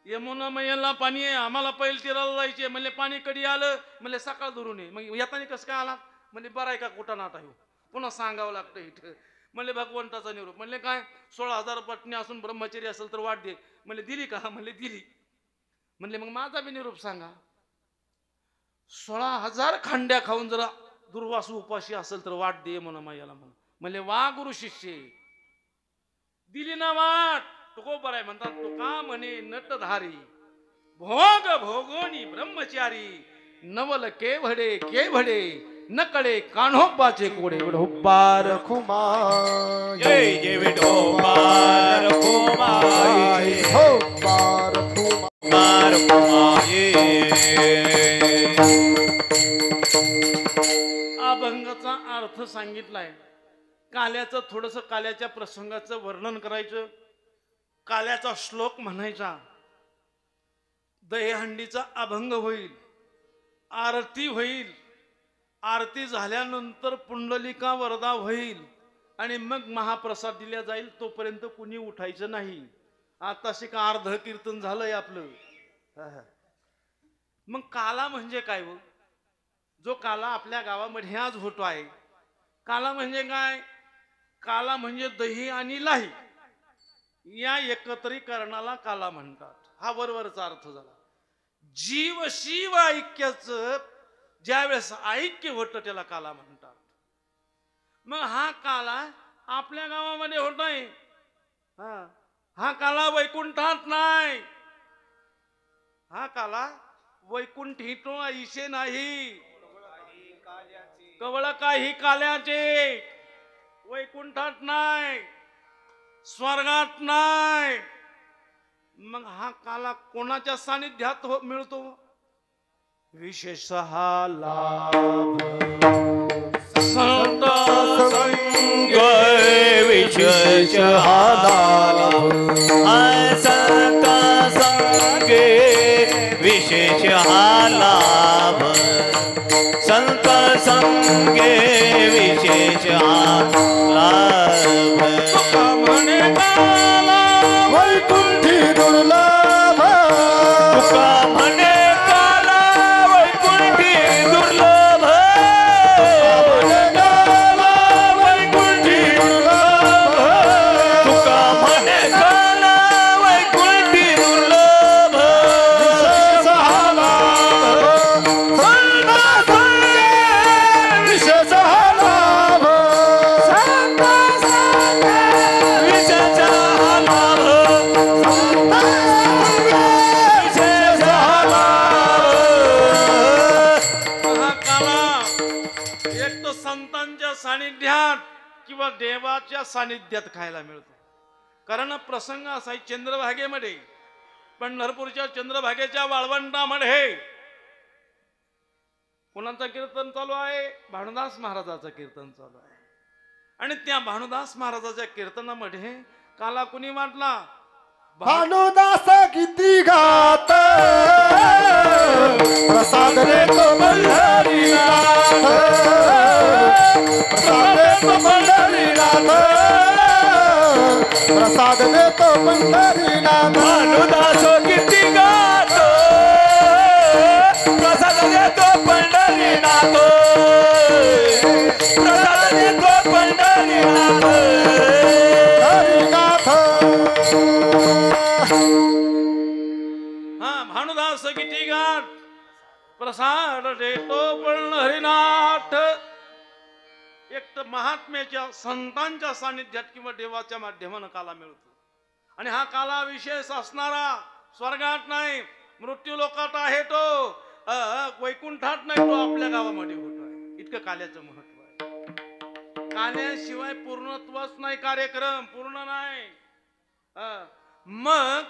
यमुना मैयाला पाणी आहे, आम्हाला पैल तीराला जायचे. म्हणले पाणी कधी आलं? म्हणले सकाळ धरून ये. मग येताना कसं काय आला? म्हणजे बरं आहे का कुठं नाट आहे? पुन्हा सांगावं लागतं इथं. म्हणले भगवंताचा निरोप. म्हणले काय 16,000 पत्नी असून ब्रह्मचर्य असेल तर वाट दे. म्हणले दिली का? म्हणले दिली. म्हणले मग माझा बी निरोप सांगा. 16,000 खांड्या खाऊन जरा दुर्वासू उपाशी असेल तर वाट दे म्हणा मायाला म्हणून. म्हणले वा गुरु शिष्य, दिली ना वाट. तो बरं आहे म्हणतात. तो का म्हणे नटधारी भोग भोगोनी ब्रह्मचारी, नवल केवढे केवढे न कळे कान्होबाचे कोडे. विठोबार रखुमाई जय जय विठोबार रखुमाई, हो बार रखुमाई. रखुमाई. अभंगाचा अर्थ सांगितलाय. काल्याचं थोडस काल्याच्या प्रसंगाचं वर्णन करायचं, काल्याचा श्लोक म्हणायचा, दहीहंडीचा अभंग होईल, आरती होईल, आरती झाल्यानंतर पुंडलिका वरदा होईल आणि मग महाप्रसाद दिला जाईल. तोपर्यंत कुणी उठायचं नाही. आता शिका अर्ध कीर्तन झालंय आपलं. मग काला म्हणजे काय हो? जो काला आपल्या गावामध्ये आज होतो आहे, काला म्हणजे काय? काला म्हणजे दही आणि लाही या एकत्रीकरणाला काला म्हणतात. हा वरवरचा अर्थ झाला. जीव शिव ऐक्याचं ज्या वेळेस ऐक्य होतं त्याला काला म्हणतात. मग हा काला आपल्या गावामध्ये होत नाही. हा काला वैकुंठात नाही. हा काला वैकुंठी तो ऐशे नाही. कवळ काही काल्याचे वैकुंठात नाही, स्वर्गात नाही. मग हा काला कोणाच्या सानिध्यात मिळतो? विशेष हा लाभ संत संग विशेष हा लाभ, संत संगे विशेष हा लाभ, संत संगे विशेष हा लाभ. म्हणे काला वैकुंठी दुर्लभ, तुका म्हणे काला वैकुंठी दुर्लभ, वैकुंठी दुर्लभ, तुका म्हणे काला वैकुंठी दुर्लभ. विशेष हा लाभ, संत संगे विशेष हा लाभ, संत संगे विशेष हा लाभ, विशेष हा लाभ. हा काला एक तर संतांच्या सानिध्यात किंवा देवाच्या सानिध्यात खायला मिळतो. कारण प्रसंग असा आहे चंद्रभागेमध्ये, पंढरपूरच्या चंद्रभागेच्या वाळवंटामध्ये कोणाचं कीर्तन चालू आहे? भानुदास महाराजाचं कीर्तन चालू आहे. आणि त्या भानुदास महाराजाच्या कीर्तनामध्ये काला कुणी वाटला? भानुदास गीती गात प्रसाद देतो पंढरीनाथ, प्रसाद देतो पंढरीनाथ, प्रसाद देतो पंढरीनाथ. भानुदास गीती गातो, प्रसाद देतो पंढरीनाथ, प्रसाद देतो पंढरीनाथ. हरिनाथ हा भानुदास गीती गात प्रसाद देतो पंढरीनाथ. एक तर महात्म्याच्या संतांच्या सानिध्यात किंवा देवाच्या माध्यमानं काला मिळतो. आणि हा काला विशेष असणारा स्वर्गात नाही, मृत्यू लोकात आहे तो, वैकुंठात नाही, तो आपल्या गावामध्ये होतो आहे. इतकं काल्याचं महत्व आहे. काल्याशिवाय पूर्णत्वच नाही, कार्यक्रम पूर्ण नाही. मग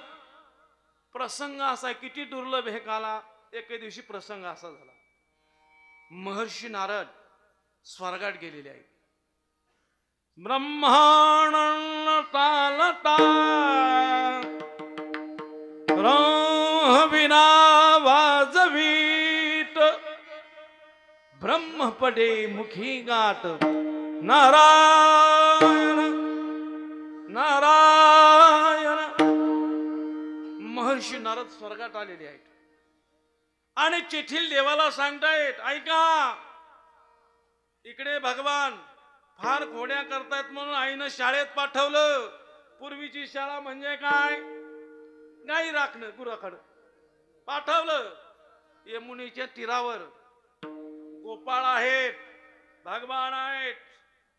प्रसंग असा किती दुर्लभ हे काला. एके दिवशी प्रसंग असा झाला, महर्षी नारद स्वर्गात गेलेले आहेत. ब्रह्मांड तालता विना वाजवीत ब्रह्मपदे मुखी गात नारायण नारायण. महर्षी नारद स्वर्गात आलेले आहेत आणि चिठील देवाला सांगतायत, ऐका इकडे भगवान फार खोड्या करतायत म्हणून आईनं शाळेत पाठवलं. पूर्वीची शाळा म्हणजे काय, गाई राखणं, गुराखड पाठवलं. यमुनेच्या तीरावर गोपाळ आहेत, भगवान आहेत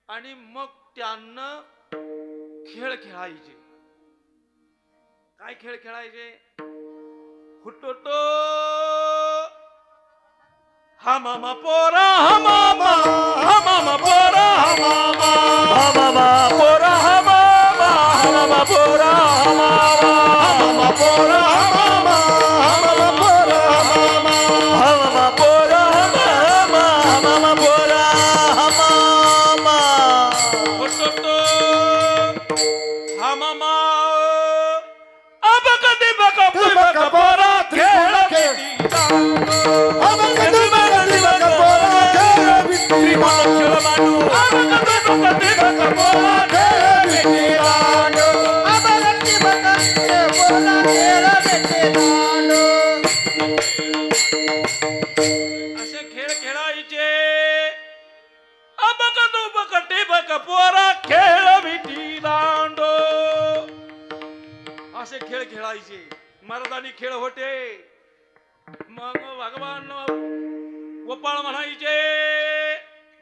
आणि मग त्यांना खेळ खेळायचे. काय खेळ खेळायचे? हुटोटो हा मामा पोरा हा मामा हा मामा पोरा हा मामा हा मामा पोरा हा मामा हा मामा पोरा हा मामा हा मामा पोरा हा मामा हा मामा पोरा हा मामा हा मामा पोरा हा मामा हा मामा पोरा हा मामा हुटोटो हा मामा अब कधी बघा बघ पोरा खेळ खेळ किती अब कधी बघ पोरा खेळ विटी खेळ मांडू असे खेळ खेळायचे. अबक दुबक टिबक पोरा खेळ विटी दांडो असे खेळ खेळायचे. मर्दानी खेळ होते. मग भगवान गोपाळ म्हणायचे,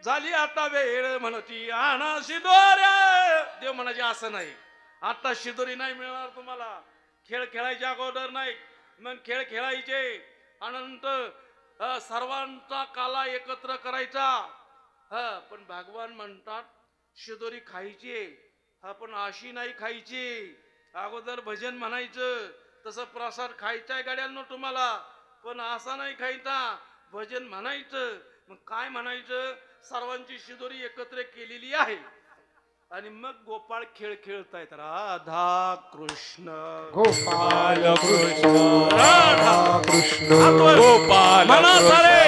झाली आता वेळ म्हणती आणा शिदोऱ्या. देव म्हणायचे असं नाही, आता शिदोरी नाही मिळणार तुम्हाला. खेळ खेळायच्या अगोदर नाही, मग खेळ खेळायचे. अनंत सर्वांचा काला एकत्र करायचा. पण भगवान म्हणतात शिदोरी खायची, पण अशी नाही खायची. अगोदर भजन म्हणायचं, तसं प्रसाद खायचा आहे गाड्यांनो तुम्हाला, पण असा नाही खायचा. भजन म्हणायचं. मग काय म्हणायचं? सर्वांची शिदोरी एकत्र केलेली आहे आणि मग गोपाळ खेळ खेळतायत. राधा कृष्ण गोपाल कृष्ण राधा कृष्ण गोपाल म्हणा सारे.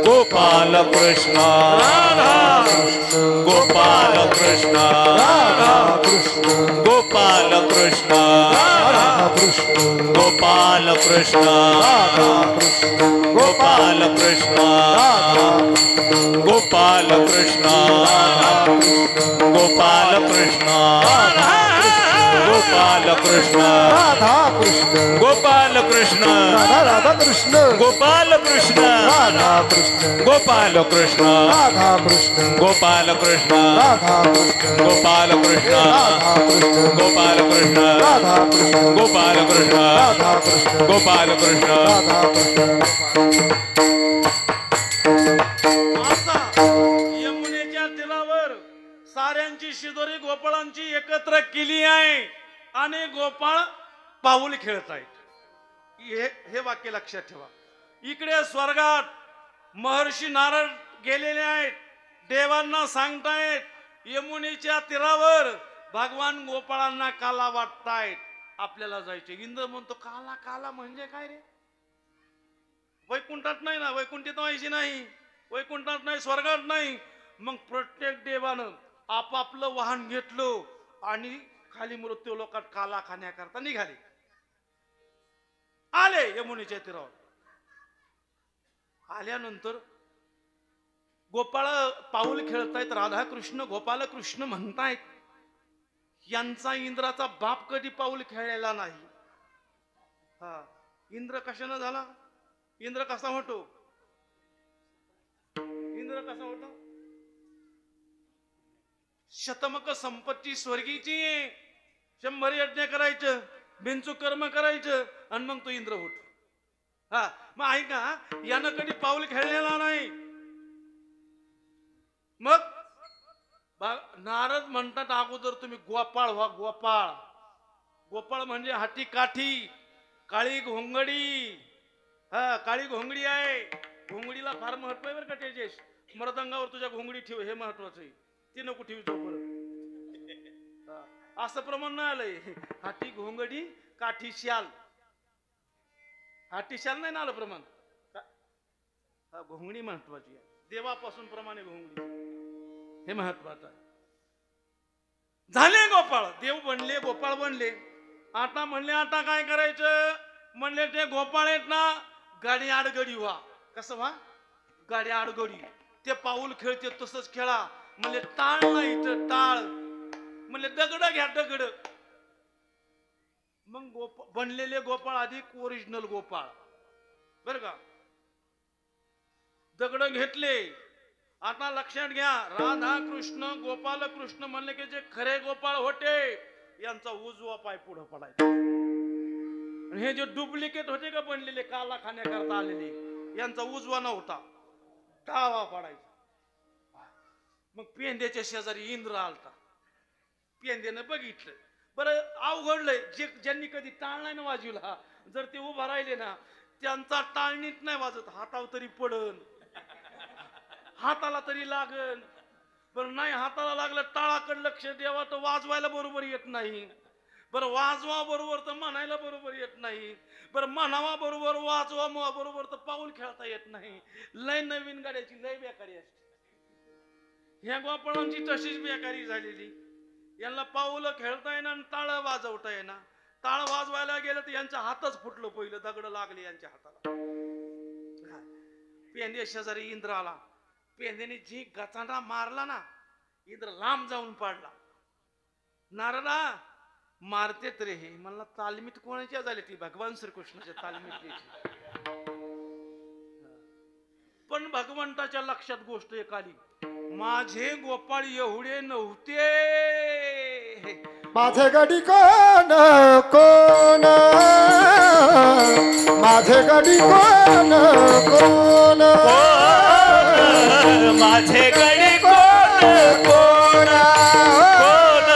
गोपाल कृष्ण राधा गोपाल कृष्ण कृष्ण गोपाल कृष्ण कृष्ण गोपाल कृष्ण गोपाल कृष्ण गोपाल कृष्ण गोपाल कृष्ण गोपाल कृष्ण राधा कृष्ण गोपाल कृष्ण राधा कृष्ण गोपाल कृष्ण राधा कृष्ण गोपाल कृष्ण राधा कृष्ण गोपाल कृष्ण राधा कृष्ण गोपाल कृष्ण राधा कृष्ण गोपाल कृष्ण राधा कृष्ण गोपाल कृष्ण राधा कृष्ण गोपाल कृष्ण राधा कृष्ण आता यमुनेच्या तीरावर साऱ्यांची शिदोरी गोपाळांची एकत्र केली आहे आणि गोपाळ पाऊल खेळतायत. हे वाक्य लक्षात ठेवा. इकडे स्वर्गात महर्षी नारद गेलेले आहेत, देवांना सांगतायत. यमुनेच्या तीरावर भगवान गोपाळांना काला वाटतायत, आपल्याला जायचे. इंद्र म्हणतो काला काला म्हणजे काय रे? वैकुंठात नाही ना, वैकुंठीत व्हायची नाही, वैकुंठात नाही, स्वर्गात नाही. मग प्रत्येक देवानं आपापलं वाहन घेतलं आणि खाली मृत्यू लोकात काला खाण्याकरता निघाले. आले यमुनेच्या तीरावर. आल्यानंतर गोपाळ पाऊल खेळतायत, राधा कृष्ण गोपाल कृष्ण म्हणतायत. यांचा इंद्राचा बाप कधी पाऊल खेळलेला नाही. इंद्र कशानं झाला? इंद्र कसा होतो? इंद्र कसा होतो? शतमक संपत्ती स्वर्गीची, 100 यज्ञ करायचं, बिनचूक कर्म करायचं आणि मग तो इंद्र होतो. मग ऐका, यानं कधी पाऊल खेळलेला नाही. मग नारद म्हणतात अगोदर तुम्ही गोपाळ व्हा. गोपाळ, गोपाळ म्हणजे हाती काठी, काळी घोंगडी. काळी घोंगडी आहे. घोंगडीला फार महत्व आहे बरं का तेजेश. मृदंगावर तुझ्या घोंगडी ठेव, हे महत्वाचं आहे. ती नको ठेवी परत. असं प्रमाण नाही आलंय. हाती घोंगडी काठी शाल. हाती शाल नाही ना आलं प्रमाण. घोंगडी महत्वाची आहे. देवापासून प्रमाणे घोंगडी हे महत्वाचं आहे. झाले गोपाळ, देव बनले, गोपाळ बनले. आता म्हणले आता काय करायचं? म्हणले ते गोपाळ आहेत ना, गाडी आडगडी व्हा. कसं व्हा? गाडी आडगडी. ते पाऊल खेळते तसंच खेळा. म्हणले टाळ नाही तर टाळ. म्हणले दगड घ्या, दगड. मग बनलेले गोपाळ अधिक ओरिजिनल गोपाळ बर का. दगड घेतले. आता लक्षात घ्या, राधा कृष्ण गोपाल कृष्ण म्हणले की जे खरे गोपाळ होते यांचा उजवा पाय पुढे पडायचा. हे जे डुप्लिकेट होते का बनलेले काला खाण्याकरता आलेले, यांचा उजवा नव्हता, डावा पडायचा. मग पेंद्याच्या शेजारी इंद्र आलता. पेंद्यानं बघितलं. बरं अवघडलंय. ज्यांनी कधी टाळ नाही ना वाजवला, जर ते उभा राहिले ना, त्यांचा टाळ नीट नाही वाजत. हातावर तरी पडन, हाताला तरी लागन. बरं नाही हाताला लागलं, टाळाकडे लक्ष द्यावा तर वाजवायला बरोबर येत नाही. बरं वाजवा बरोबर तर म्हणायला बरोबर येत नाही. बरं म्हणावा बरोबर, वाजवा बरोबर तर पाऊल खेळता येत नाही. लय नवीन गाड्याची लय बेकारी असते. ह्या गोपाळांची तशीच बेकारी झालेली. यांना पाऊल खेळता येणार आणि टाळ वाजवता येणार. टाळ वाजवायला गेलं तर यांच्या हातच फुटलं. पहिलं दगड लागले यांच्या हाताला. पेंद्या शेजारी इंद्र आला. पेंद्याने जी गचांडा मारला ना, इंद्र लांब जाऊन पडला. नारदा मारतेत रे हे. मला तालमीत कोणाच्या झाली? ती भगवान श्रीकृष्णाच्या तालमीतली. पण भगवंताच्या लक्षात गोष्ट एक आली, माझे गोपाळ एवढे नव्हते. माझे गडी कोण कोण, माझे गडी कोण कोण, माझे गडी कोण कोण कोण,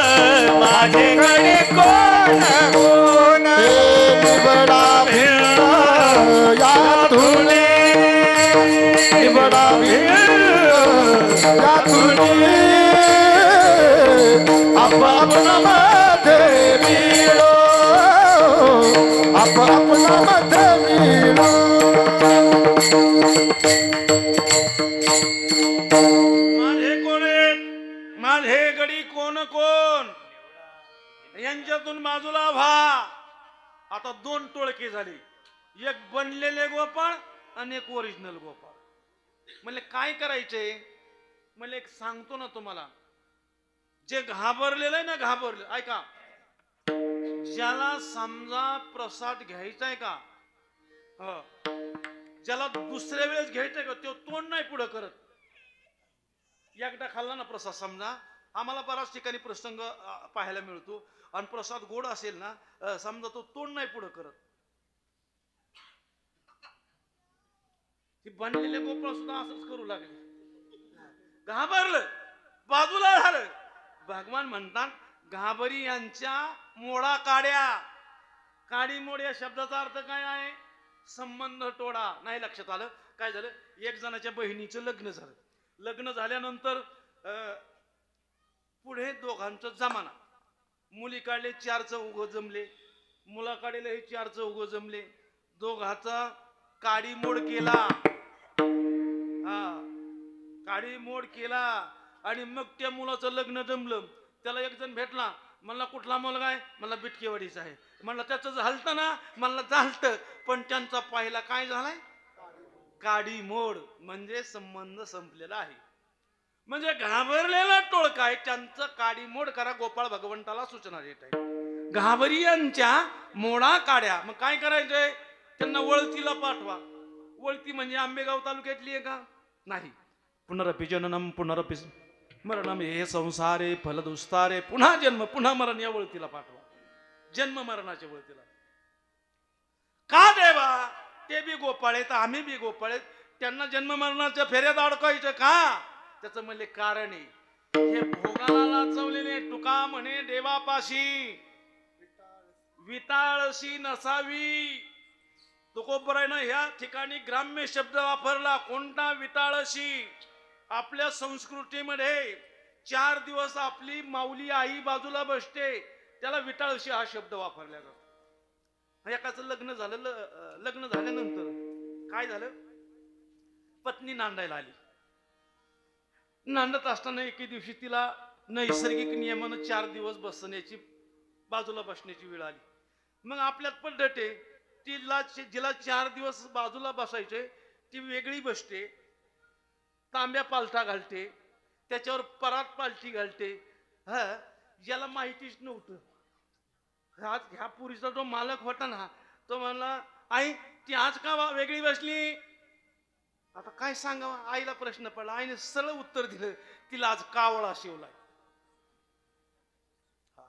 माझे गडी कोण कोण. निबडा भिळ यातून, निबडा भिळ यातून आपला मध्ये मिळो, आपला मध्ये मिळो. माझे कोण आहेत? माझे गडी कोण कोण? यांच्यातून बाजूला व्हा. आता दोन टोळके झाले. एक बनलेले गोपाळ आणि एक ओरिजिनल गोपाळ. म्हणले काय करायचे? म्हणले एक सांगतो ना तुम्हाला. जे घाबरलेलं आहे ना, घाबरले ऐका, ज्याला समजा प्रसाद घ्यायचा आहे का, ज्याला दुसऱ्या वेळेस घ्यायचंय का, तो तोंड नाही पुढे करत. एकदा खाल्ला ना प्रसाद, समजा आम्हाला बऱ्याच ठिकाणी प्रसंग पाहायला मिळतो, आणि प्रसाद गोड असेल ना, समजा तो तोंड नाही पुढे करत. ती बनलेले गोपाळ सुद्धा असंच करू लागले. घाबरलं, बाजूला झालं. भगवान म्हणतात घाबरी यांच्या मोडा काड्या. काडी मोड या शब्दाचा अर्थ काय आहे? संबंध तोडा. नाही लक्षात आलं. काय झालं? एक जणाच्या बहिणीचं लग्न झालं. लग्न झाल्यानंतर पुढे दोघांचं जमाना. मुलीकडले 4 चौघ जमले, मुलाकडे हे 4 चौघ जमले. दोघाचा काडी मोड केला. काडी मोड केला आणि मग त्या मुलाचं लग्न जमलं. त्याला एक जण भेटला. म्हणला कुठला मुलगा आहे? म्हणला बिटकेवाडीचा आहे. म्हणला त्याचं झालतं ना? म्हणला झालतं, पण त्यांचा पहिला काय झालाय? काडी मोड. म्हणजे संबंध संपलेला आहे. म्हणजे घाबरलेला टोळका आहे, त्यांचं काडी मोड करा. गोपाळ भगवंताला सूचना देत आहे. घाबरी यांच्या मोडा काड्या. मग काय करायचंय? त्यांना वळतीला पाठवा. वळती म्हणजे आंबेगाव तालुक्यातली आहे का? नाही. पुनरपि जननम पुनरपि मरणम हे संसारे फलदुस्तारे. पुन्हा जन्म पुन्हा मरण या वळतीला पाठवा. जन्म मरणाच्या वळतीला. का देवा? ते बी गोपाळ आहेत, आम्ही बी गोपाळ आहेत. त्यांना जन्म मरणाच्या फेऱ्यात अडकायचं का? त्याचं म्हणले कारण आहे, हे भोगाला लाचवलेले. तुका म्हणे देवापाशी विटाळशी नसावी. तुकोबरायनं ह्या ठिकाणी ग्राम्य शब्द वापरला. कोणता? विटाळशी. आपल्या संस्कृतीमध्ये 4 दिवस आपली माऊली आई बाजूला बसते, त्याला विटाळशी हा शब्द वापरला जातो. एकाचं लग्न झालं, लग्न झाल्यानंतर काय झालं, पत्नी नांदायला आली. नांदत असताना एके दिवशी तिला नैसर्गिक नियमानं 4 दिवस बसण्याची, बाजूला बसण्याची वेळ आली. मग आपल्यात पद्धत आहे, जिला 4 दिवस बाजूला बसायचे ती वेगळी बसते, तांब्या पालथा घालते, त्याच्यावर परात पालथी घालते. हा, ज्याला माहितीच नव्हतं, ह्या पुरीचा जो मालक होता ना, तो म्हणला, आई ती आज का वेगळी बसली? आता काय सांगावं, आईला प्रश्न पडला. आईने सरळ उत्तर दिलं, तिला आज कावळा शिवलाय.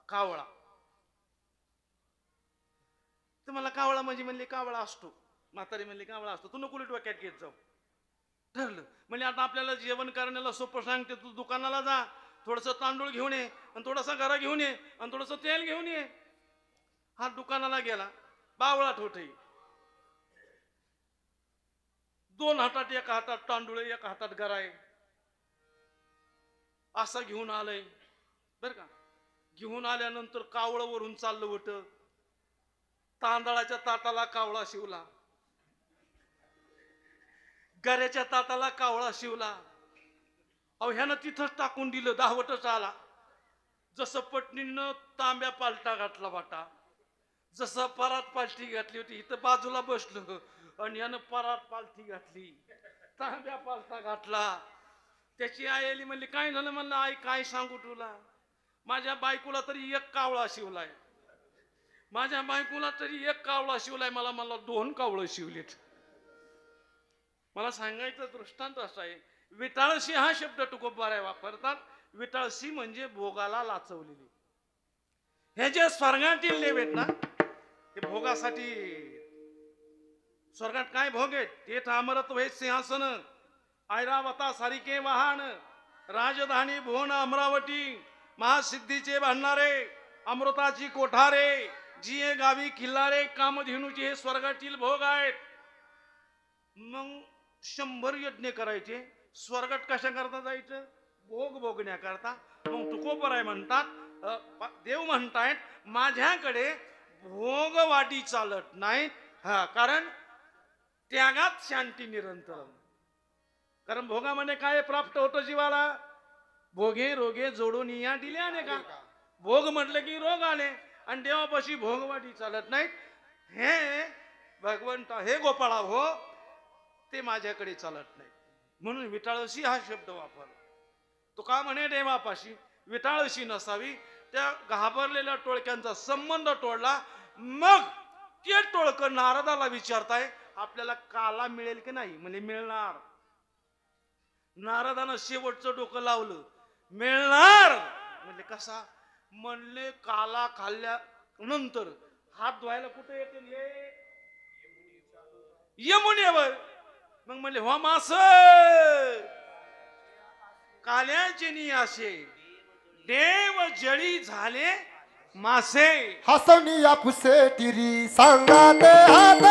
कावळा. तर मला कावळा म्हणजे म्हणले कावळा असतो. म्हातारी म्हणले कावळा असतो. तू नको डोक्यात घेत जाऊ. ठरलं. म्हणजे आता आपल्याला जेवण करण्याला सोपं सांगते, तू दुकानाला जा, थोडस तांदूळ घेऊन ये, आणि थोडासा गरा घेऊन ये, आणि थोडस तेल घेऊन ये. हा दुकानाला गेला, बावळा ठोठई, 2 हातात, एका हातात तांदूळ, एका हातात गरा आहे, असा घेऊन आलंय बर का. घेऊन आल्यानंतर कावळं वरून चाललं होत, तांदळाच्या ताटाला कावळा शिवला, गऱ्याच्या ताटाला कावळा शिवला. अहो ह्यानं तिथंच टाकून दिलं, दावटच आला. जसं पत्नीनं तांब्या पालटा घातला वाटा, जसं परात पालथी घातली होती, इथं बाजूला बसलो, आणि यानं परात पालथी घातली, तांब्या पालथा घातला. त्याची आई आली, म्हणली काय झालं? म्हणलं आई काय सांगू तुला, माझ्या बायकोला तरी 1 कावळा शिवलाय, माझ्या बायकोला तरी 1 कावळा शिवलाय, मला 2 कावळं शिवलेत. मला सांगायचं दृष्टांत असा आहे, विटाळशी हा शब्द तुकोबाराय वापरतात. विटाळशी म्हणजे भोगाला लाचवलेली. हे जे स्वर्गातील देव आहेत ना, हे भोगासाठी. स्वर्गात काय भोग आहेत? ते अमरत्व हे सिंहासन, ऐरावता सारिके वाहन, राजधानी भुवन अमरावती, महासिद्धीचे भांडारे, अमृताची कोठारे, जिये गावी किल्लारे, कामधेनूचे हे स्वर्गातील भोग आहेत. मग 100 यज्ञ करायचे. स्वर्गात कशा करता जायचं? भोग भोगण्याकरता. मग तुकोबराय म्हणतात, देव म्हणतायत माझ्याकडे भोगवाटी चालत नाही. हा, कारण त्यागात शांती निरंतर. कारण भोगामध्ये काय प्राप्त होतं जीवाला? भोगे रोगे जोडून या दिल्याने का. भोग म्हटलं की रोग आले, आणि देवापाशी भोगवाटी चालत नाहीत. हे भगवंता, हे गोपाळा हो, ते माझ्याकडे चालत नाही. म्हणून विटाळशी हा शब्द वापर. तो का म्हणे देवापाशी विटाळशी नसावी. त्या घाबरलेल्या टोळक्यांचा संबंध तोडला. मग ते टोळकं नारदाला विचारताय, आपल्याला काला मिळेल की नाही? म्हणजे मिळणार. नारदानं शेवटचं डोकं लावलं, मिळणार. म्हणजे कसा? म्हणले काला खाल्ल्या नंतर हात धुवायला कुठे येते? यमुनेवर. मग म्हणले हो मास काल्याचे नियासे, देव जळी झाले मासे. हसनिया पुसे तिरी सांगाते हात,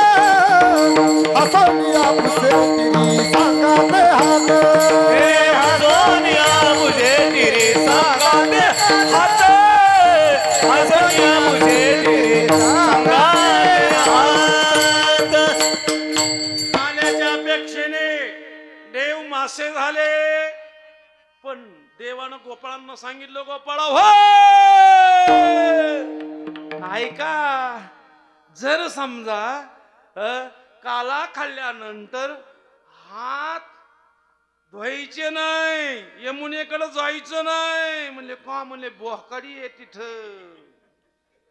हसनिया पुसे तिरी सांगाते हात, हे हसनिया मुझे तेरी सांगाते हात, हसनिया मुझे तेरी सांगाते हात. काल्याच्या अपेक्षेने देव मासे झाले. पण देवानं गोपाळांना सांगितलं, गोपाळा हो ऐका, जर समजा काला खाल्ल्यानंतर हात धुवायचे नाही, यमुनेकडे जायचं नाही. म्हणले का? म्हणले बोहकाडी आहे तिथं.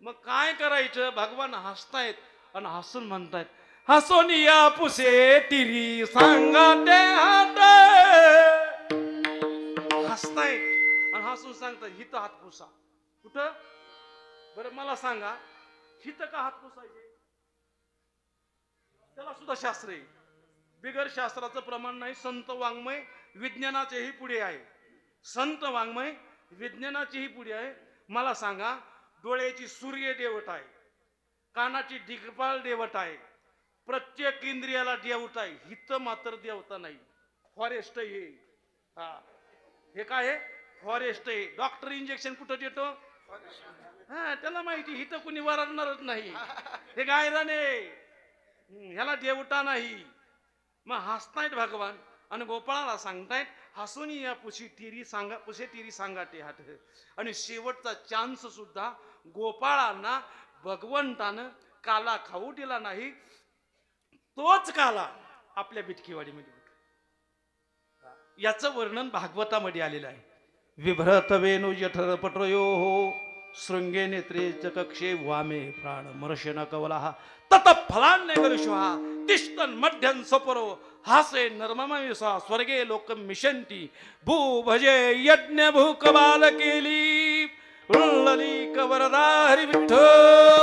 मग काय करायचं? भगवान हसतायत आणि हसून म्हणतायत, हसोनिया पुसे तिरी सांगाते हात. हसतायत आणि हसून सांगताय हिथं हात पुसा. कुठं? बरं मला सांगा, हिथं का हात पुसायचे? त्याला सुद्धा शास्त्र आहे. बिगर शास्त्राचं प्रमाण नाही. संत वाङ्मय विज्ञानाचेही पुढे आहे. संत वाङ्मय विज्ञानाचेही पुढे आहे. मला सांगा, डोळ्याची सूर्य देवता आहे, कानाची दिग्पाल देवता आहे, प्रत्येक इंद्रियाला देवता आहे. हिथं मात्र देवता नाही. फॉरेस्ट हे हा हे काय आहे फॉरेस्ट आहे डॉक्टर इंजेक्शन कुठं देतो हा त्याला माहिती हिथं कुणी वरडणारच नाही हे गायराने ह्याला देवटा नाही मग हसतायत भगवान आणि गोपाळाला सांगतायत हसून या पुशी तिरी सांगाटे हात आणि शेवटचा चान्स सुद्धा गोपाळांना भगवंतानं काला खाऊ दिला नाही तोच काला आपल्या बिटकीवाडीमध्ये याचं वर्णन भागवतामध्ये आलेलं आहे विभ्रत वेणू जठर पटरयो हो शृंगे नेत्रे च कक्षे वामे प्राण मर्शेन कवला तत फलान्य गरुषहा तिष्ठन मध्यं सपरो हासे नर्ममयसा स्वर्गे लोक मिशंती भू भजे यज्ञ भूकबाल केली उल्लली कवरदा हरी विठ्ठल